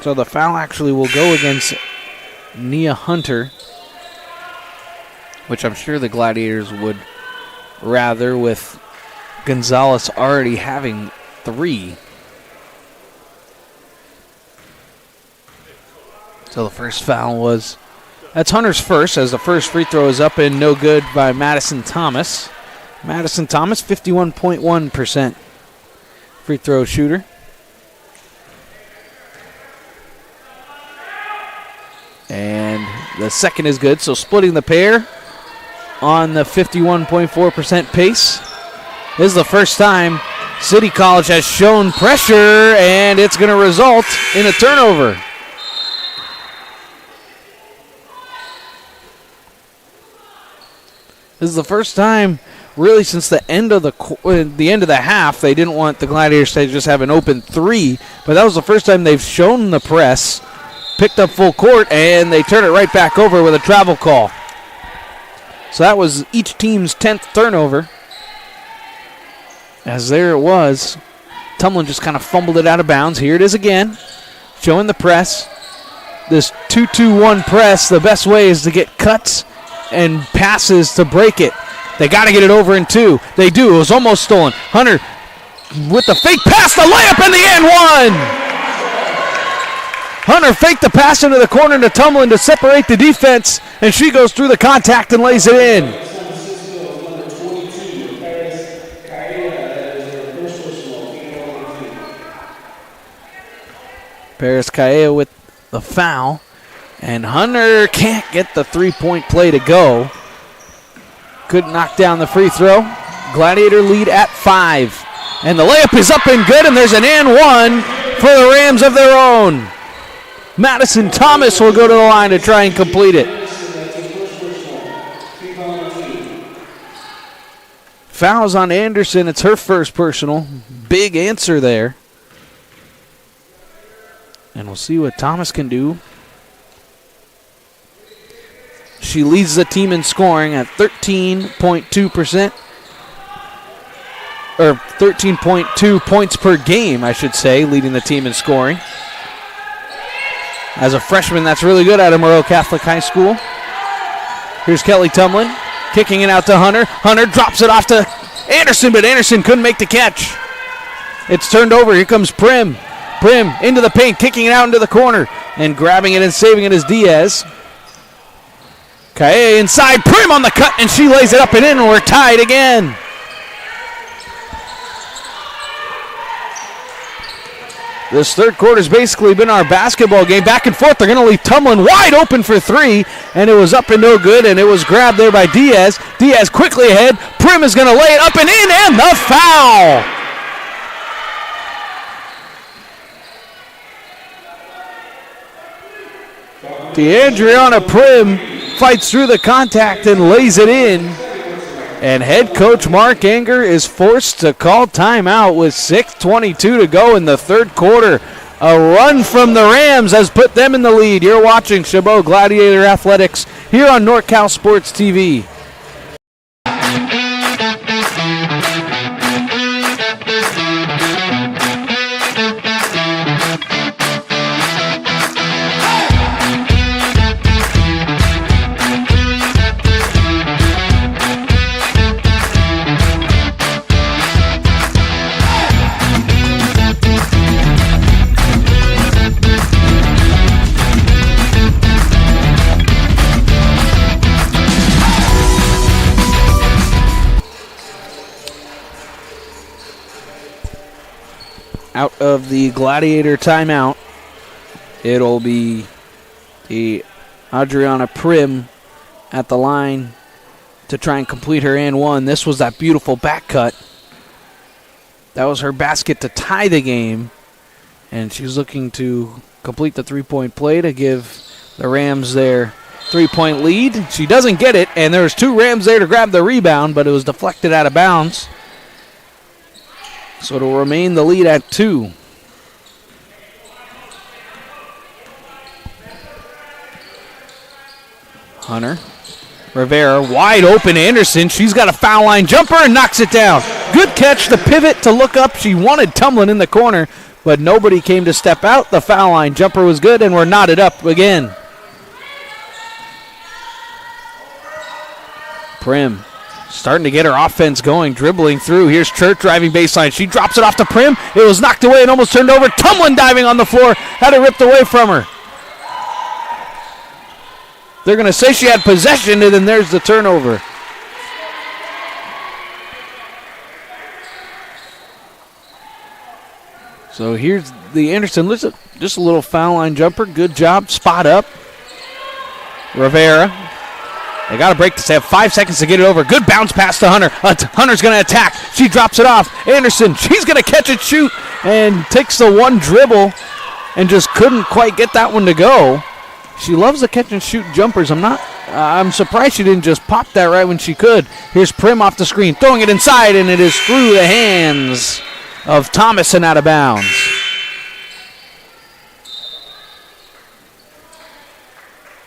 So the foul actually will go against Nia Hunter, which I'm sure the Gladiators would rather, with Gonzalez already having 3. So the first foul that's Hunter's first, as the first free throw is up and no good by Madison Thomas. Madison Thomas, 51.1% free throw shooter. And the second is good, so splitting the pair on the 51.4% pace. This is the first time City College has shown pressure, and it's going to result in a turnover. This is the first time, really, since the end of the half. They didn't want the Gladiators to just have an open 3, but that was the first time they've shown the press, picked up full court, and they turn it right back over with a travel call. So that was each team's 10th turnover. As there it was, Tumlin just kind of fumbled it out of bounds. Here it is again, showing the press. This 2-2-1 press, the best way is to get cuts and passes to break it. They got to get it over in 2. They do. It was almost stolen. Hunter with the fake pass, the layup, and the and one. Hunter faked the pass into the corner to Tumlin to separate the defense, and she goes through the contact and lays it in. Paris Caella with the foul, and Hunter can't get the three-point play to go. Couldn't knock down the free throw. Gladiator lead at 5. And the layup is up and good, and there's an and one for the Rams of their own. Madison Thomas will go to the line to try and complete it. Fouls on Anderson. It's her first personal. Big answer there. And we'll see what Thomas can do. She leads the team in scoring at 13.2%. Or 13.2 points per game, I should say, leading the team in scoring. As a freshman, that's really good at Amarillo Catholic High School. Here's Kelly Tumlin, kicking it out to Hunter. Hunter drops it off to Anderson, but Anderson couldn't make the catch. It's turned over. Here comes Prim. Prim into the paint, kicking it out into the corner, and grabbing it and saving it is Diaz. Kaye inside, Prim on the cut, and she lays it up and in, and we're tied again. This third quarter's basically been our basketball game. Back and forth, they're going to leave Tumlin wide open for 3, and it was up and no good, and it was grabbed there by Diaz. Diaz quickly ahead. Prim is going to lay it up and in, and the foul. DeAndriana Prim fights through the contact and lays it in. And head coach Mark Anger is forced to call timeout with 6:22 to go in the third quarter. A run from the Rams has put them in the lead. You're watching Chabot Gladiator Athletics here on NorCal Sports TV. Out of the Gladiator timeout, it'll be the Adriana Prim at the line to try and complete her and one. This was that beautiful back cut. That was her basket to tie the game, and she's looking to complete the three-point play to give the Rams their three-point lead. She doesn't get it, and there was 2 Rams there to grab the rebound, but it was deflected out of bounds. So it'll remain the lead at 2. Hunter. Rivera, wide open. Anderson, she's got a foul line jumper and knocks it down. Good catch, the pivot to look up. She wanted Tumlin in the corner, but nobody came to step out. The foul line jumper was good, and we're knotted up again. Prim starting to get her offense going, dribbling through. Here's Church driving baseline. She drops it off to Prim. It was knocked away and almost turned over. Tumlin diving on the floor, had it ripped away from her. They're going to say she had possession, and then there's the turnover. So here's the Anderson. Listen, just a little foul line jumper. Good job. Spot up. Rivera. They got to break this. They have 5 seconds to get it over. Good bounce pass to Hunter. Hunter's going to attack. She drops it off. Anderson, she's going to catch it, shoot, and takes the one dribble and just couldn't quite get that one to go. She loves the catch and shoot jumpers. I'm surprised she didn't just pop that right when she could. Here's Prim off the screen, throwing it inside, and it is through the hands of Thomas and out of bounds.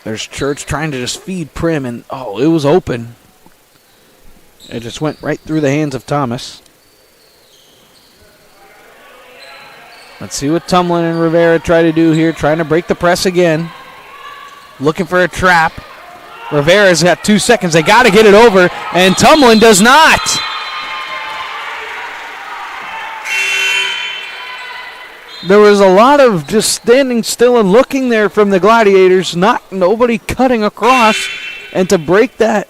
There's Church trying to just feed Prim, and it was open. It just went right through the hands of Thomas. Let's see what Tumlin and Rivera try to do here, trying to break the press again. Looking for a trap. Rivera's got 2 seconds. They got to get it over, and Tumlin does not. There was a lot of just standing still and looking there from the Gladiators, nobody cutting across, and to break that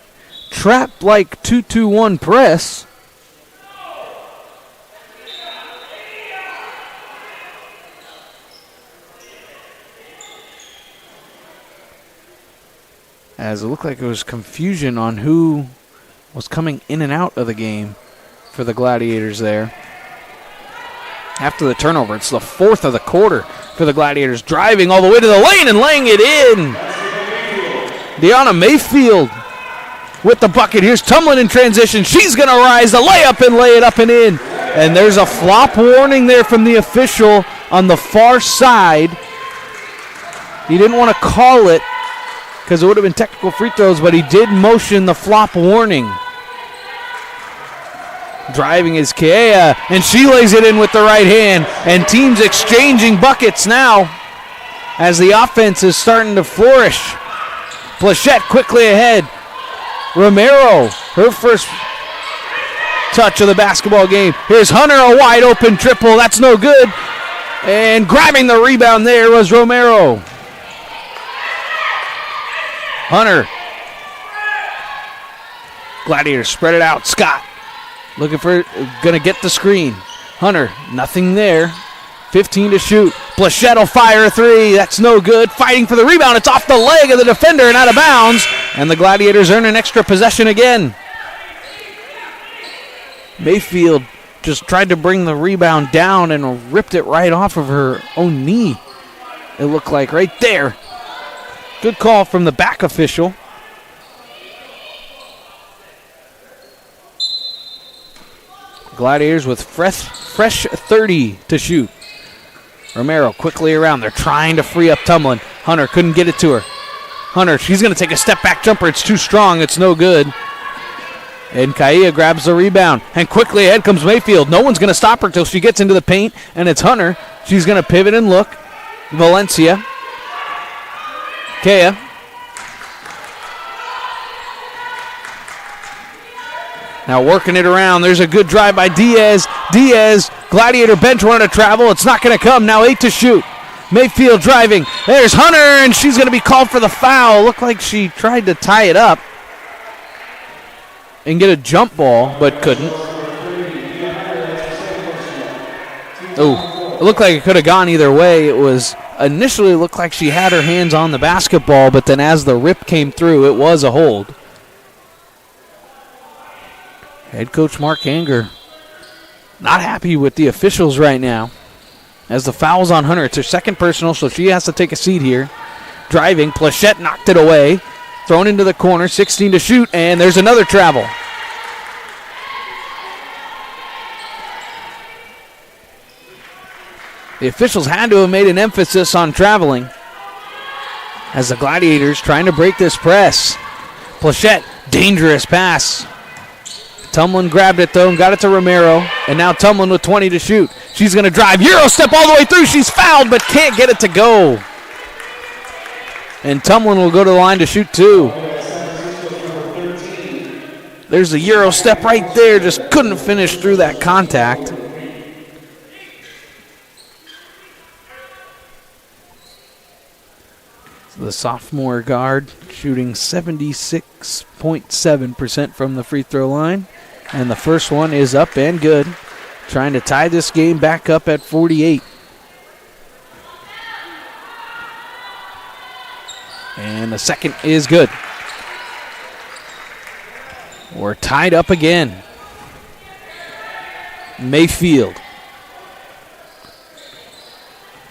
trap like 2-2-1 press. As it looked like it was confusion on who was coming in and out of the game for the Gladiators there. After the turnover, it's the 4th of the quarter for the Gladiators, driving all the way to the lane and laying it in. Deanna Mayfield with the bucket. Here's Tumlin in transition. She's going to rise, the layup, and lay it up and in. And there's a flop warning there from the official on the far side. He didn't want to call it because it would have been technical free throws, but he did motion the flop warning. Driving is Kea, and she lays it in with the right hand, and teams exchanging buckets now as the offense is starting to flourish. Plachette quickly ahead. Romero, her first touch of the basketball game. Here's Hunter, a wide open triple. That's no good. And grabbing the rebound there was Romero. Hunter. Gladiators spread it out. Scott looking for, gonna get the screen. Hunter, nothing there. 15 to shoot. Plachette will fire a three. That's no good. Fighting for the rebound. It's off the leg of the defender and out of bounds. And the Gladiators earn an extra possession again. Mayfield just tried to bring the rebound down and ripped it right off of her own knee. It looked like right there. Good call from the back official. Gladiators with fresh 30 to shoot. Romero quickly around. They're trying to free up Tumlin. Hunter couldn't get it to her. Hunter, she's going to take a step back jumper. It's too strong. It's no good. And Kaia grabs the rebound. And quickly ahead comes Mayfield. No one's going to stop her until she gets into the paint. And it's Hunter. She's going to pivot and look. Valencia. Kea. Now working it around. There's a good drive by Diaz. Diaz, Gladiator bench runner to travel. It's not going to come. Now 8 to shoot. Mayfield driving. There's Hunter, and she's going to be called for the foul. Looked like she tried to tie it up and get a jump ball, but couldn't. Oh, it looked like it could have gone either way. It was initially looked like she had her hands on the basketball, but then as the rip came through, it was a hold. Head coach Mark Anger not happy with the officials right now as the foul's on Hunter. It's her second personal, so she has to take a seat here. Driving, Plachette knocked it away. Thrown into the corner, 16 to shoot, and there's another travel. The officials had to have made an emphasis on traveling as the Gladiators trying to break this press. Plachette, dangerous pass. Tumlin grabbed it though and got it to Romero. And now Tumlin with 20 to shoot. She's going to drive. Euro step all the way through. She's fouled but can't get it to go. And Tumlin will go to the line to shoot two. There's the Euro step right there. Just couldn't finish through that contact. The sophomore guard shooting 76.7% from the free throw line. And the first one is up and good. Trying to tie this game back up at 48. And the second is good. We're tied up again. Mayfield.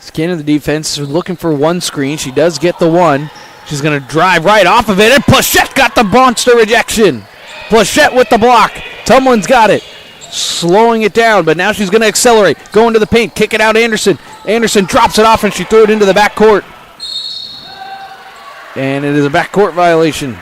Scanning the defense, looking for one screen. She does get the one. She's going to drive right off of it, and Plachette got the monster rejection. Plachette with the block. Tumlin's got it. Slowing it down, but now she's going to accelerate. Go into the paint, kick it out Anderson. Anderson drops it off, and she threw it into the backcourt. And it is a backcourt violation.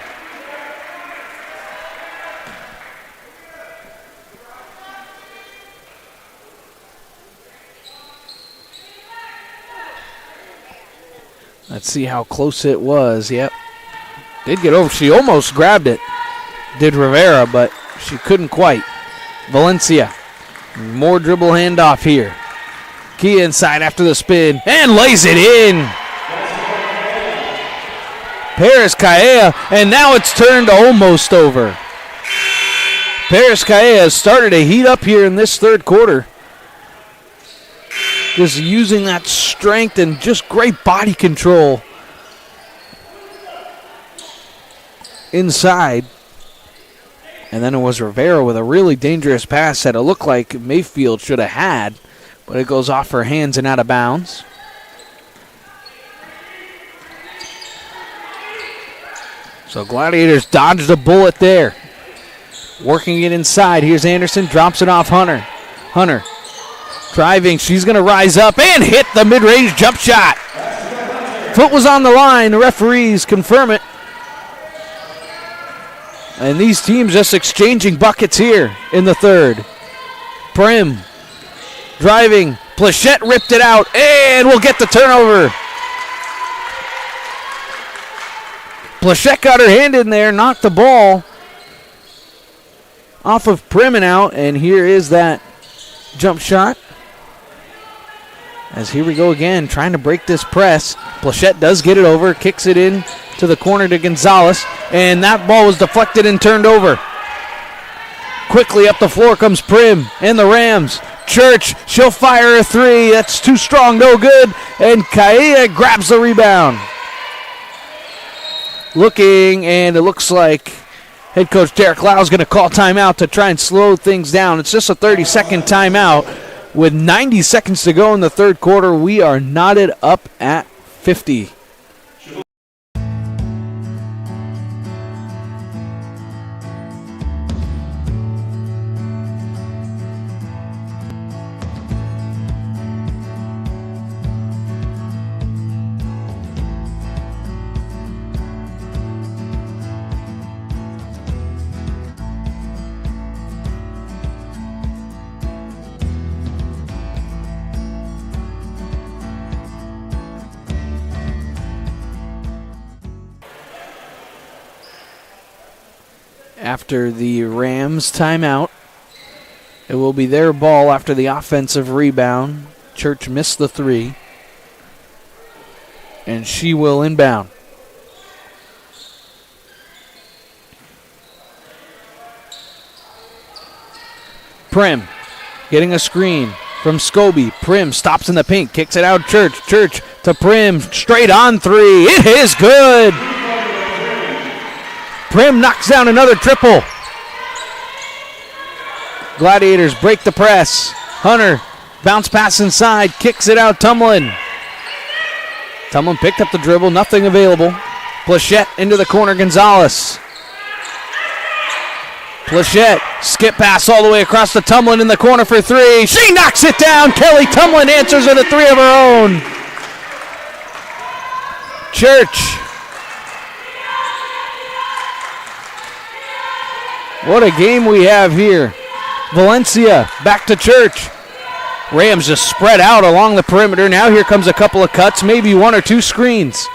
Let's see how close it was. Yep. Did get over. She almost grabbed it. Did Rivera, but she couldn't quite. Valencia. More dribble handoff here. Kia inside after the spin. And lays it in. Paris Caella. And now it's turned almost over. Paris Caella has started to heat up here in this third quarter. Just using that strength and just great body control inside. And then it was Rivera with a really dangerous pass that it looked like Mayfield should have had, but it goes off her hands and out of bounds. So Gladiators dodged a bullet there. Working it inside. Here's Anderson, drops it off Hunter. Hunter. Driving, she's going to rise up and hit the mid-range jump shot. Foot was on the line. The referees confirm it. And these teams just exchanging buckets here in the third. Prim driving. Plachette ripped it out and will get the turnover. Plachette got her hand in there, knocked the ball off of Prim and out. And here is that jump shot. As here we go again, trying to break this press. Plachette does get it over, kicks it in to the corner to Gonzalez, and that ball was deflected and turned over. Quickly up the floor comes Prim and the Rams. Church, she'll fire a three. That's too strong, no good. And Caella grabs the rebound. Looking, and it looks like head coach Derek Lau is going to call timeout to try and slow things down. It's just a 30-second timeout. With 90 seconds to go in the third quarter, we are knotted up at 50. After the Rams timeout, it will be their ball after the offensive rebound. Church missed the three, and she will inbound. Prim getting a screen from Scobie. Prim stops in the paint, kicks it out. Church to Prim, straight on three. It is good. Prim knocks down another triple. Gladiators break the press. Hunter, bounce pass inside, kicks it out. Tumlin picked up the dribble, nothing available. Plachette into the corner, Gonzalez. Plachette, skip pass all the way across to Tumlin in the corner for three. She knocks it down. Kelly Tumlin answers with a three of her own. Church. What a game we have here. Valencia back to Church. Rams just spread out along the perimeter. Now here comes a couple of cuts, maybe one or two screens.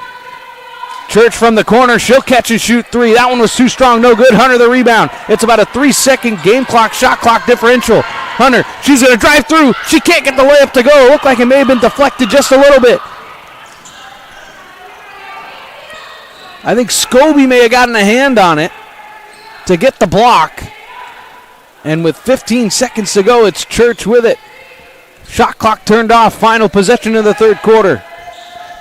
Church from the corner. She'll catch and shoot three. That one was too strong. No good. Hunter the rebound. It's about a 3-second game clock, shot clock differential. Hunter, she's going to drive through. She can't get the layup to go. It looked like it may have been deflected just a little bit. I think Scobie may have gotten a hand on it to get the block. And with 15 seconds to go, it's Church with it. Shot clock turned off. Final possession of the third quarter.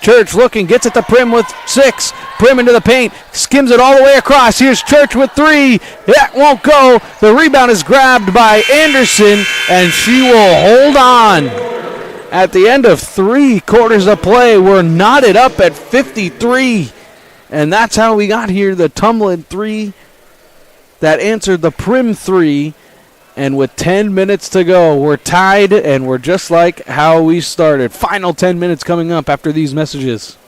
Church looking, gets at the Prim with 6. Prim into the paint, skims it all the way across. Here's Church with 3. That won't go. The rebound is grabbed by Anderson, and she will hold on. At the end of 3 quarters of play, we're knotted up at 53. And that's how we got here. The Tumlin 3 that answered the Prim 3. And with 10 minutes to go, we're tied, and we're just like how we started. Final 10 minutes coming up after these messages.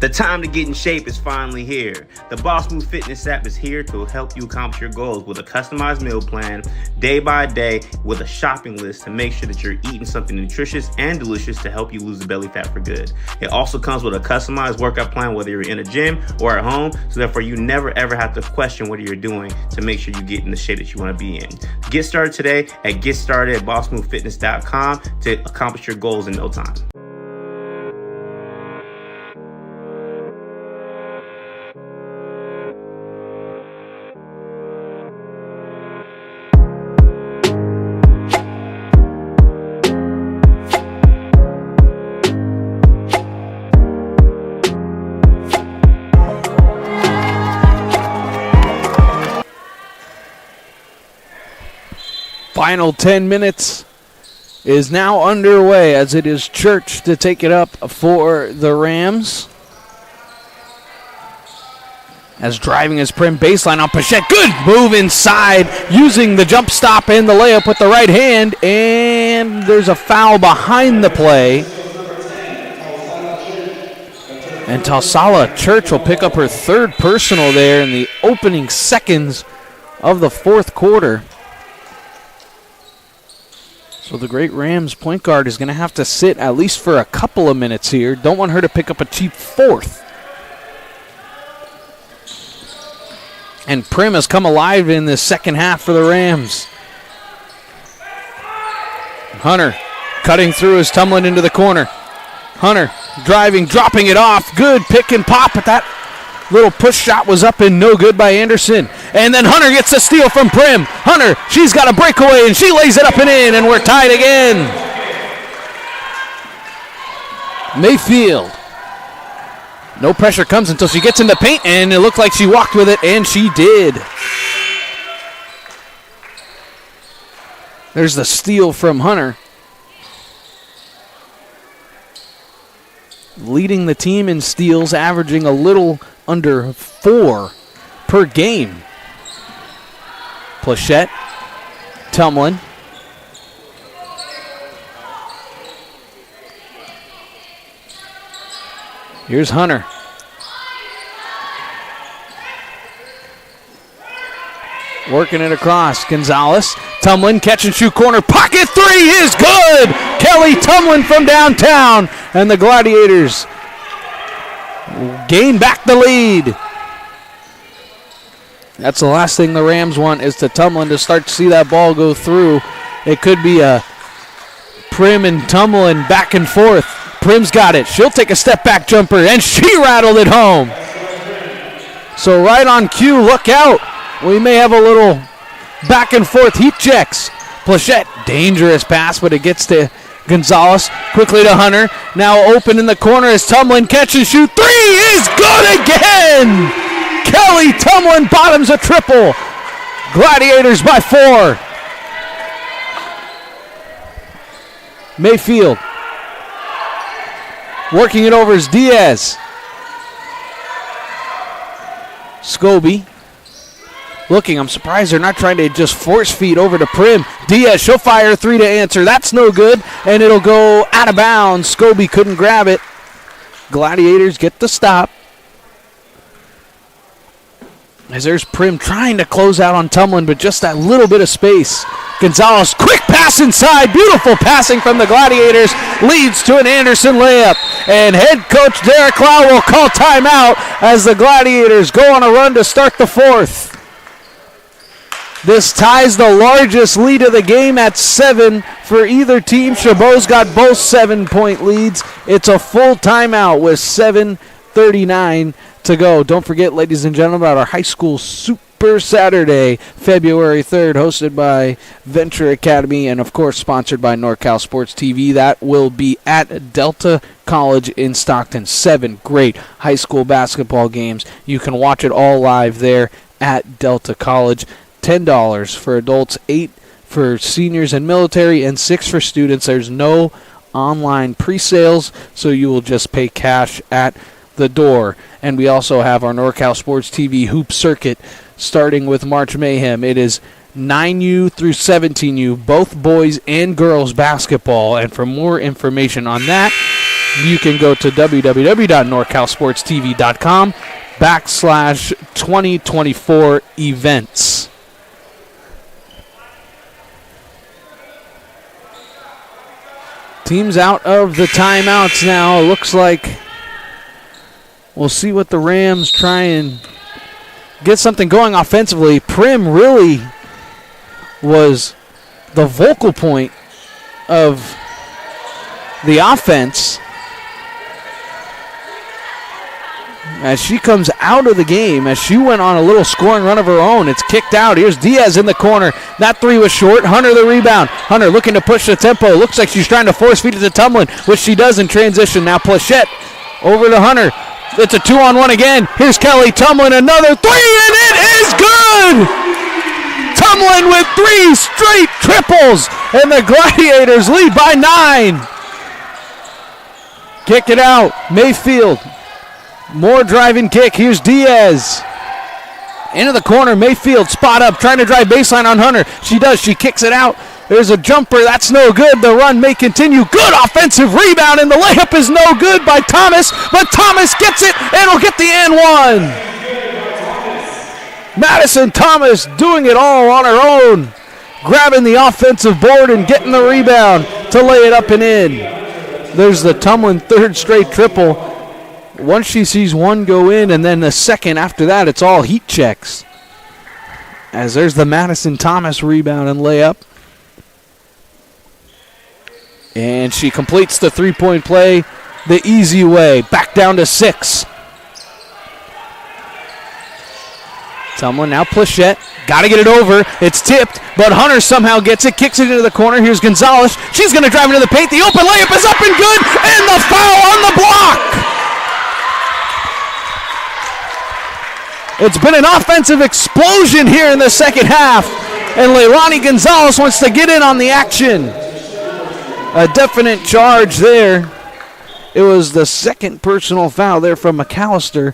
The time to get in shape is finally here. The Boss Move Fitness app is here to help you accomplish your goals with a customized meal plan, day by day, with a shopping list to make sure that you're eating something nutritious and delicious to help you lose the belly fat for good. It also comes with a customized workout plan, whether you're in a gym or at home, so therefore you never ever have to question what you're doing to make sure you get in the shape that you want to be in. Get started today at GetStartedAtBossMoveFitness.com to accomplish your goals in no time. Final 10 minutes is now underway as it is Church to take it up for the Rams. As driving his Prim baseline on Pichette. Good move inside using the jump stop and the layup with the right hand. And there's a foul behind the play. And Tausala Church will pick up her third personal there in the opening seconds of the fourth quarter. So the great Rams point guard is going to have to sit at least for a couple of minutes here. Don't want her to pick up a cheap fourth. And Prim has come alive in the second half for the Rams. Hunter cutting through as Tumlin into the corner. Hunter driving, dropping it off. Good pick and pop, but that little push shot was up and no good by Anderson. And then Hunter gets a steal from Prim. Hunter, she's got a breakaway, and she lays it up and in, and we're tied again. Mayfield. No pressure comes until she gets in the paint, and it looked like she walked with it, and she did. There's the steal from Hunter. Leading the team in steals, averaging a little under 4 per game. Plachette, Tumlin. Here's Hunter. Working it across. Gonzalez. Tumlin, catch and shoot corner. Pocket three is good! Kelly Tumlin from downtown. And the Gladiators gain back the lead. That's the last thing the Rams want, is to Tumlin to start to see that ball go through. It could be a Prim and Tumlin back and forth. Prim's got it. She'll take a step back jumper, and she rattled it home. So right on cue, look out. We may have a little back and forth heat checks. Plachette, dangerous pass, but it gets to Gonzalez. Quickly to Hunter. Now open in the corner as Tumlin catch and shoot. Three is good again! Kelly Tumlin bottoms a triple. Gladiators by 4. Mayfield. Working it over is Diaz. Scobie. looking. I'm surprised they're not trying to just force feed over to Prim. Diaz, she'll fire 3 to answer. That's no good, and it'll go out of bounds. Scobie couldn't grab it. Gladiators get the stop. As there's Prim trying to close out on Tumlin, but just that little bit of space. Gonzalez, quick pass inside. Beautiful passing from the Gladiators leads to an Anderson layup. And head coach Derek Lau will call timeout as the Gladiators go on a run to start the fourth. This ties the largest lead of the game at 7 for either team. Chabot's got both 7-point leads. It's a full timeout with 7:39 to go. Don't forget, ladies and gentlemen, about our high school Super Saturday, February 3rd, hosted by Venture Academy and, of course, sponsored by NorCal Sports TV. That will be at Delta College in Stockton. 7 great high school basketball games. You can watch it all live there at Delta College. $10 for adults, $8 for seniors and military, and $6 for students. There's no online pre-sales, so you will just pay cash at the door. And we also have our NorCal Sports TV hoop circuit starting with March Mayhem. It is 9U through 17U, both boys and girls basketball. And for more information on that, you can go to www.norcalsportstv.com/2024 events. Teams out of the timeouts now. It looks like we'll see what the Rams try and get something going offensively. Prim really was the vocal point of the offense as she comes out of the game, as she went on a little scoring run of her own. It's kicked out. Here's Diaz in the corner. That 3 was short. Hunter the rebound. Hunter looking to push the tempo. Looks like she's trying to force feed it to Tumlin, which she does in transition. Now Plachette over to Hunter. It's a 2-on-1 again. Here's Kelly Tumlin, another 3, and it is good! Tumlin with 3 straight triples, and the Gladiators lead by 9. Kick it out. Mayfield. More driving kick. Here's Diaz. Into the corner. Mayfield spot up, trying to drive baseline on Hunter. She does. She kicks it out. There's a jumper. That's no good. The run may continue. Good offensive rebound, and the layup is no good by Thomas, but Thomas gets it and will get the and one. Madison Thomas doing it all on her own, grabbing the offensive board and getting the rebound to lay it up and in. There's the Tumlin third straight triple. Once she sees one go in, and then the second after that, it's all heat checks. As there's the Madison Thomas rebound and layup. And she completes the three-point play the easy way. Back down to 6. Tumlin now Plachette. Got to get it over. It's tipped, but Hunter somehow gets it, kicks it into the corner. Here's Gonzalez. She's going to drive into the paint. The open layup is up and good, and the foul on the block. It's been an offensive explosion here in the second half, and Leilani Gonzalez wants to get in on the action. A definite charge there. It was the second personal foul there from McAllister,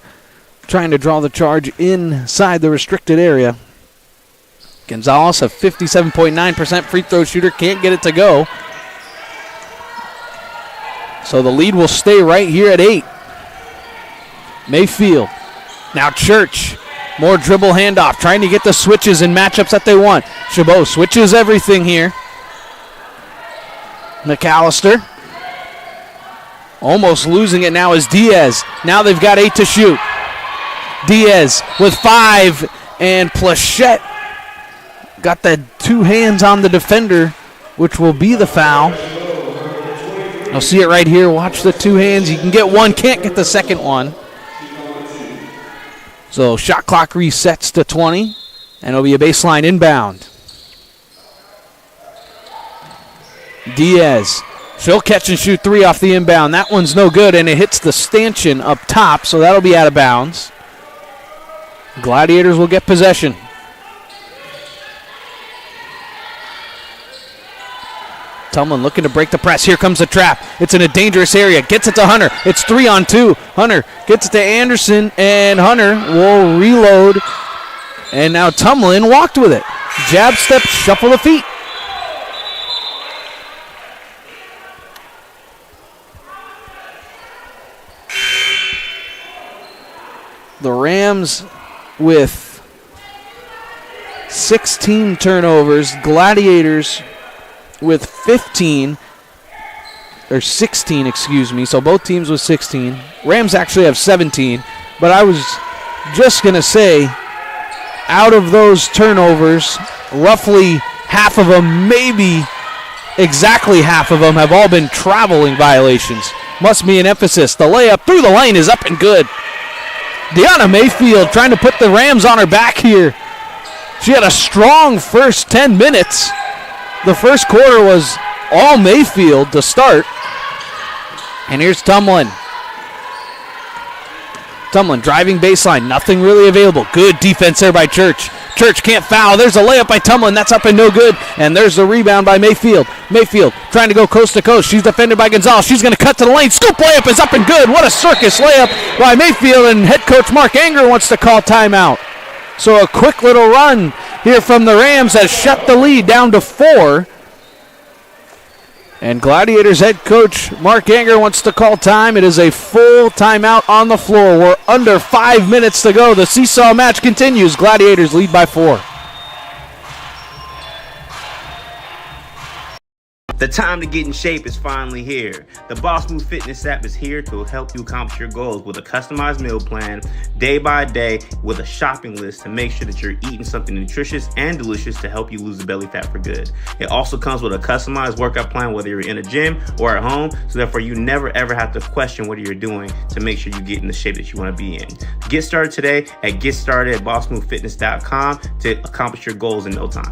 trying to draw the charge inside the restricted area. Gonzalez, a 57.9% free throw shooter, can't get it to go. So the lead will stay right here at 8. Mayfield. Now Church, more dribble handoff, trying to get the switches and matchups that they want. Chabot switches everything here. McAllister, almost losing it now is Diaz. Now they've got 8 to shoot. Diaz with 5, and Plachette got the 2 hands on the defender, which will be the foul. You'll see it right here. Watch the 2 hands. You can get one, can't get the second one. So shot clock resets to 20, and it'll be a baseline inbound. Diaz, she'll catch and shoot 3 off the inbound. That one's no good, and it hits the stanchion up top, so that'll be out of bounds. Gladiators will get possession. Tumlin looking to break the press. Here comes the trap. It's in a dangerous area. Gets it to Hunter. It's 3-on-2. Hunter gets it to Anderson, and Hunter will reload And now Tumlin walked with it. Jab step, shuffle the feet. The Rams with 16 turnovers. Gladiators with 15. Or 16, excuse me. So both teams with 16. Rams actually have 17. But I was just going to say, out of those turnovers, roughly half of them, maybe exactly half of them, have all been traveling violations. Must be an emphasis. The layup through the lane is up and good. Deanna Mayfield trying to put the Rams on her back here. She had a strong first 10 minutes. The first quarter was all Mayfield to start. And here's Tumlin. Tumlin driving baseline. Nothing really available. Good defense there by Church. Church can't foul. There's a layup by Tumlin. That's up and no good. And there's the rebound by Mayfield. Mayfield trying to go coast to coast. She's defended by Gonzalez. She's going to cut to the lane. Scoop layup is up and good. What a circus layup by Mayfield. And head coach Mark Anger wants to call timeout. So a quick little run here from the Rams has shut the lead down to 4. And Gladiators head coach Mark Anger wants to call time. It is a full timeout on the floor. We're under 5 minutes to go. The seesaw match continues. Gladiators lead by 4. The time to get in shape is finally here. The Boss Move Fitness app is here to help you accomplish your goals with a customized meal plan, day by day, with a shopping list to make sure that you're eating something nutritious and delicious to help you lose the belly fat for good. It also comes with a customized workout plan, whether you're in a gym or at home, so therefore you never ever have to question what you're doing to make sure you get in the shape that you want to be in. Get started today at GetStartedAtBossMoveFitness.com to accomplish your goals in no time.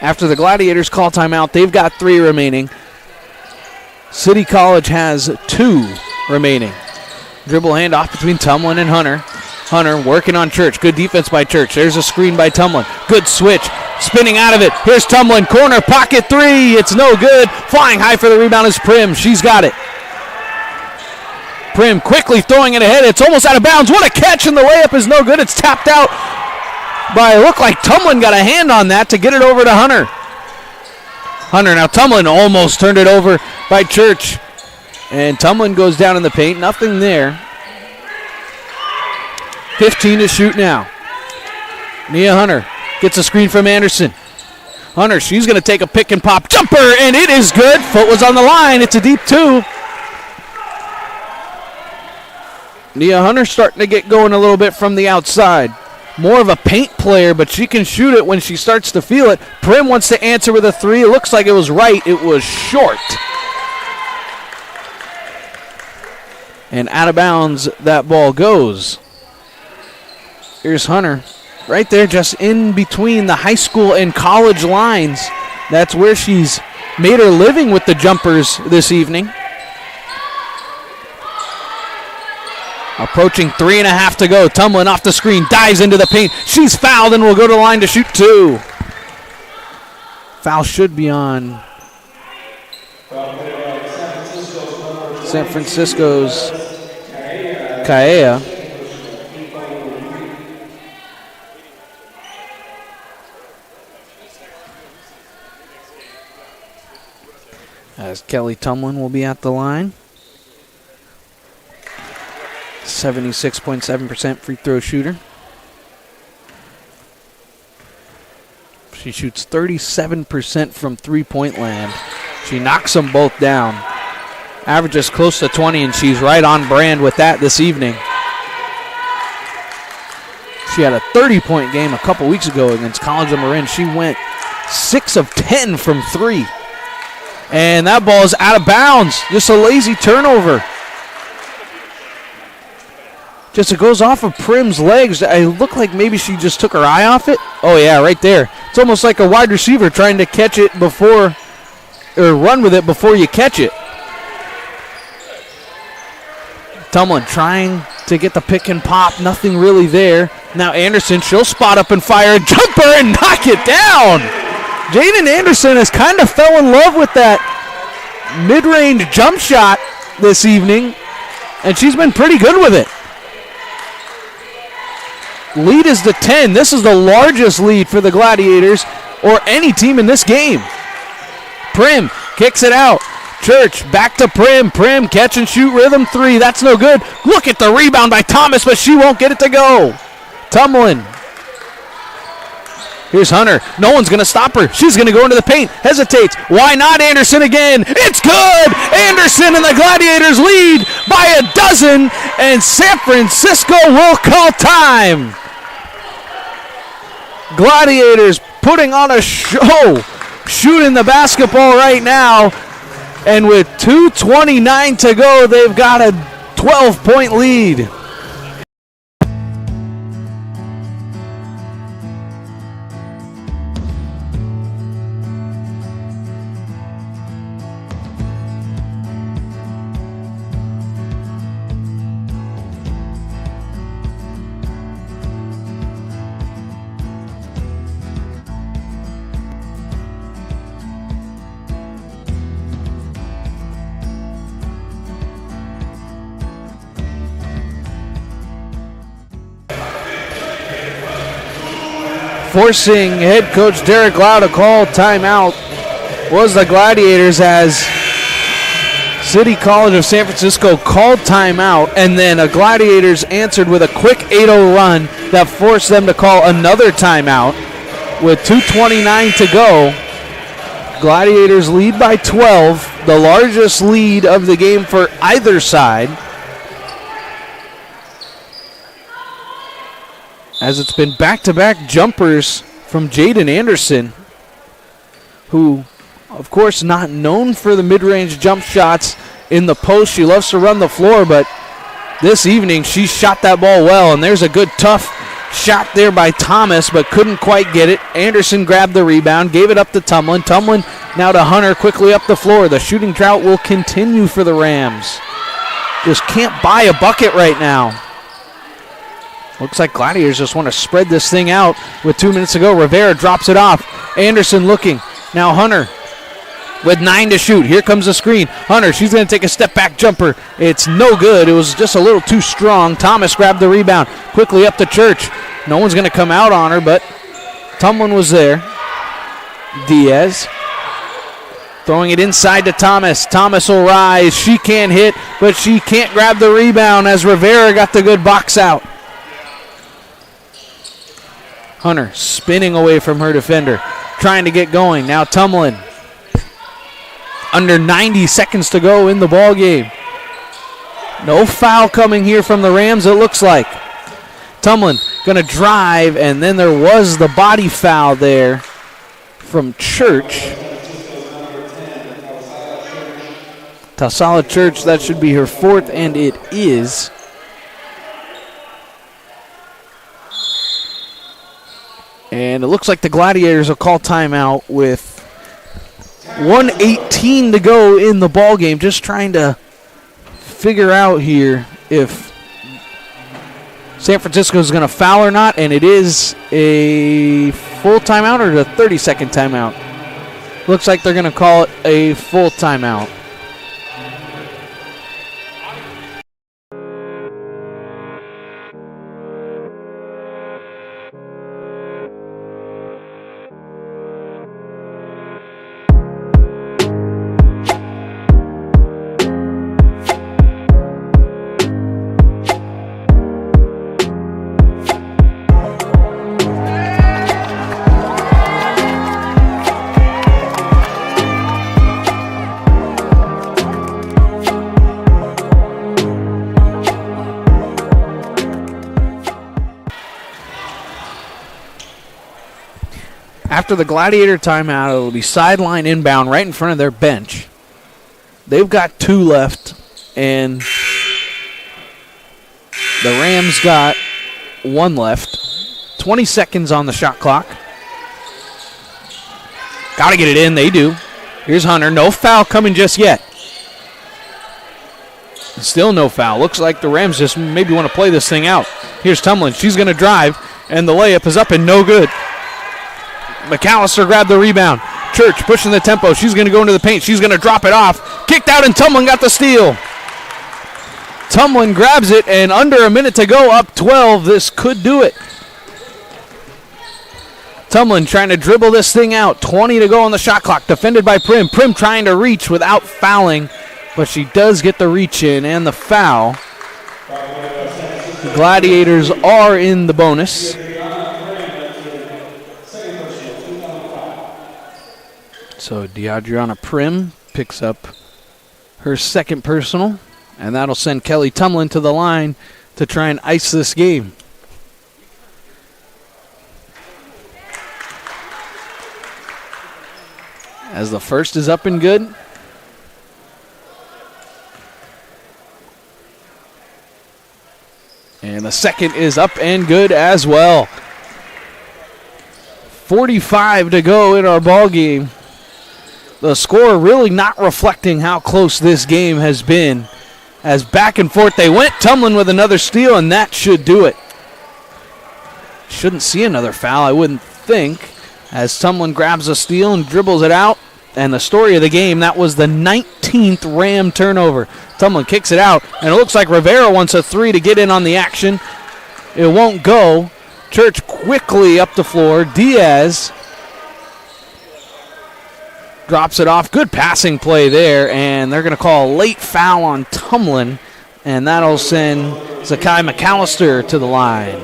After the Gladiators call timeout, they've got 3 remaining. City College has 2 remaining. Dribble handoff between Tumlin and Hunter. Hunter working on Church. Good defense by Church. There's a screen by Tumlin. Good switch. Spinning out of it. Here's Tumlin. Corner pocket 3. It's no good. Flying high for the rebound is Prim. She's got it. Prim quickly throwing it ahead. It's almost out of bounds. What a catch, and the layup is no good. It's tapped out. But it looked like Tumlin got a hand on that to get it over to Hunter. Hunter, now Tumlin almost turned it over by Church. And Tumlin goes down in the paint. Nothing there. 15 to shoot now. Nia Hunter gets a screen from Anderson. Hunter, she's going to take a pick and pop jumper, and it is good. Foot was on the line. It's a deep 2. Nia Hunter starting to get going a little bit from the outside. More of a paint player, but she can shoot it when she starts to feel it. Prim wants to answer with a 3. It looks like it was right. It was short. And out of bounds, that ball goes. Here's Hunter. Right there, just in between the high school and college lines. That's where she's made her living with the jumpers this evening. Approaching 3.5 to go. Tumlin off the screen, dives into the paint. She's fouled and will go to the line to shoot 2. Foul should be on San Francisco's Kaea. As Kelly Tumlin will be at the line. 76.7% free throw shooter. She shoots 37% from three-point land. She knocks them both down. Averages close to 20, and she's right on brand with that this evening. She had a 30-point game a couple weeks ago against College of Marin. She went 6 of 10 from 3. And that ball is out of bounds. Just a lazy turnover. Just it goes off of Prim's legs. It looked like maybe she just took her eye off it. Oh, yeah, right there. It's almost like a wide receiver trying to catch it before, or run with it before you catch it. Tumlin trying to get the pick and pop. Nothing really there. Now Anderson, she'll spot up and fire a jumper and knock it down. Jaden Anderson has kind of fell in love with that mid-range jump shot this evening, and she's been pretty good with it. Lead is to 10. This is the largest lead for the Gladiators or any team in this game. Prim kicks it out. Church back to Prim. Prim catch and shoot rhythm three. That's no good. Look at the rebound by Thomas, but she won't get it to go. Tumlin. Here's Hunter. No one's going to stop her. She's going to go into the paint. Hesitates. Why not Anderson again? It's good! Anderson and the Gladiators lead by a dozen, and San Francisco will call time. Gladiators putting on a show, shooting the basketball right now, and with 2:29 to go, they've got a 12-point lead. Forcing head coach Derek Lau to call timeout was the Gladiators, as City College of San Francisco called timeout, and then a Gladiators answered with a quick 8-0 run that forced them to call another timeout. With 2:29 to go, Gladiators lead by 12, the largest lead of the game for either side, as it's been back-to-back jumpers from Jaden Anderson, who, of course, not known for the mid-range jump shots in the post. She loves to run the floor, but this evening she shot that ball well, and there's a good, tough shot there by Thomas, but couldn't quite get it. Anderson grabbed the rebound, gave it up to Tumlin. Tumlin now to Hunter, quickly up the floor. The shooting drought will continue for the Rams. Just can't buy a bucket right now. Looks like Gladiators just want to spread this thing out with 2 minutes to go. Rivera drops it off. Anderson looking. Now Hunter with 9 to shoot. Here comes the screen. Hunter, she's going to take a step-back jumper. It's no good. It was just a little too strong. Thomas grabbed the rebound. Quickly up to Church. No one's going to come out on her, but Tumlin was there. Diaz throwing it inside to Thomas. Thomas will rise. She can't hit, but she can't grab the rebound as Rivera got the good box out. Hunter spinning away from her defender, trying to get going. Now Tumlin. Under 90 seconds to go in the ball game. No foul coming here from the Rams, it looks like. Tumlin going to drive, and then there was the body foul there from Church. Tasala Church, that should be her fourth, and it is. And it looks like the Gladiators will call timeout with 1:18 to go in the ball game. Just trying to figure out here if San Francisco is going to foul or not, and it is a full timeout or a 30-second timeout. Looks like they're going to call it a full timeout. After the Gladiator timeout, it'll be sideline inbound right in front of their bench. They've got 2 left, and the Rams got 1 left. 20 seconds on the shot clock. Got to get it in. They do. Here's Hunter. No foul coming just yet. Still no foul. Looks like the Rams just maybe want to play this thing out. Here's Tumlin. She's going to drive, and the layup is up and no good. McAllister grabbed the rebound. Church pushing the tempo. She's going to go into the paint. She's going to drop it off. Kicked out, and Tumlin got the steal. Tumlin grabs it, and under a minute to go, up 12. This could do it. Tumlin trying to dribble this thing out. 20 to go on the shot clock. Defended by Prim. Prim trying to reach without fouling, but she does get the reach in and the foul. The Gladiators are in the bonus. So DeAdriana Prim picks up her second personal, and that'll send Kelly Tumlin to the line to try and ice this game. As the first is up and good. And the second is up and good as well. 45 to go in our ball game. The score really not reflecting how close this game has been. As back and forth they went. Tumlin with another steal, and that should do it. Shouldn't see another foul, I wouldn't think. As Tumlin grabs a steal and dribbles it out. And the story of the game, that was the 19th Ram turnover. Tumlin kicks it out, and it looks like Rivera wants a three to get in on the action. It won't go. Church quickly up the floor. Diaz drops it off. Good passing play there, and they're going to call a late foul on Tumlin, and that'll send Zakai McAllister to the line.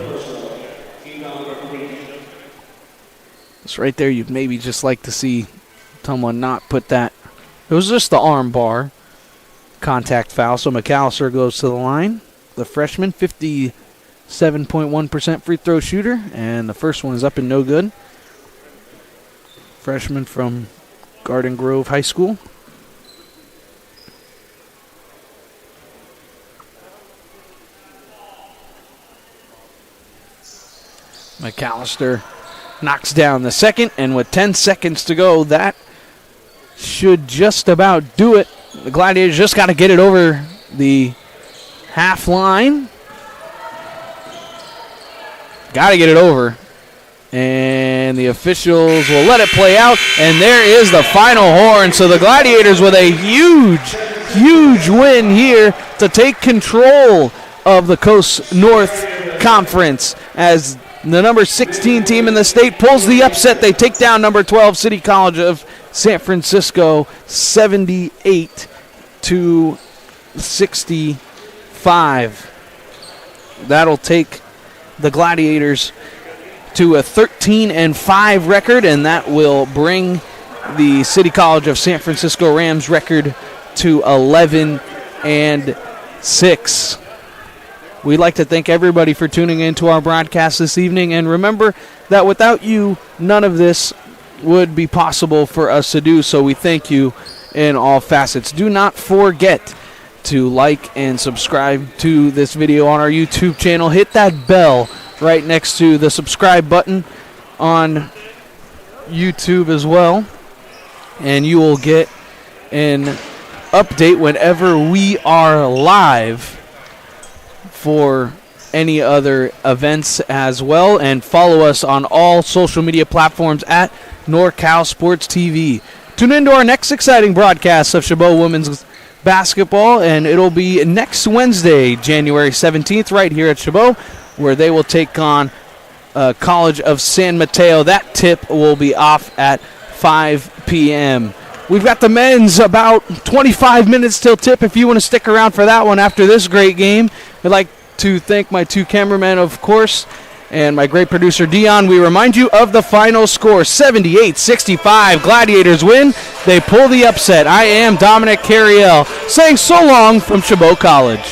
It's right there. You'd maybe just like to see Tumlin not put that. It was just the arm bar contact foul, so McAllister goes to the line. The freshman, 57.1% free throw shooter, and the first one is up and no good. Freshman from Garden Grove High School. McAllister knocks down the second, and with 10 seconds to go, that should just about do it. The Gladiators just got to get it over the half line. Got to get it over. And the officials will let it play out, and there is the final horn. So the Gladiators with a huge, huge win here to take control of the Coast North Conference as the number 16 team in the state pulls the upset. They take down number 12 City College of San Francisco 78-65. That'll take the Gladiators to a 13-5 record, and that will bring the City College of San Francisco Rams record to 11-6. We'd like to thank everybody for tuning in to our broadcast this evening, and remember that without you, none of this would be possible for us to do, so we thank you in all facets. Do not forget to like and subscribe to this video on our YouTube channel. Hit that bell right next to the subscribe button on YouTube as well, and you will get an update whenever we are live for any other events as well, and follow us on all social media platforms at NorCal Sports TV. Tune into our next exciting broadcast of Chabot Women's Basketball, and it'll be next Wednesday, January 17th, right here at Chabot, where they will take on College of San Mateo. That tip will be off at 5 p.m. We've got the men's about 25 minutes till tip if you want to stick around for that one after this great game. I'd like to thank my two cameramen, of course, and my great producer, Dion. We remind you of the final score, 78-65. Gladiators win. They pull the upset. I am Dominic Carriel saying so long from Chabot College.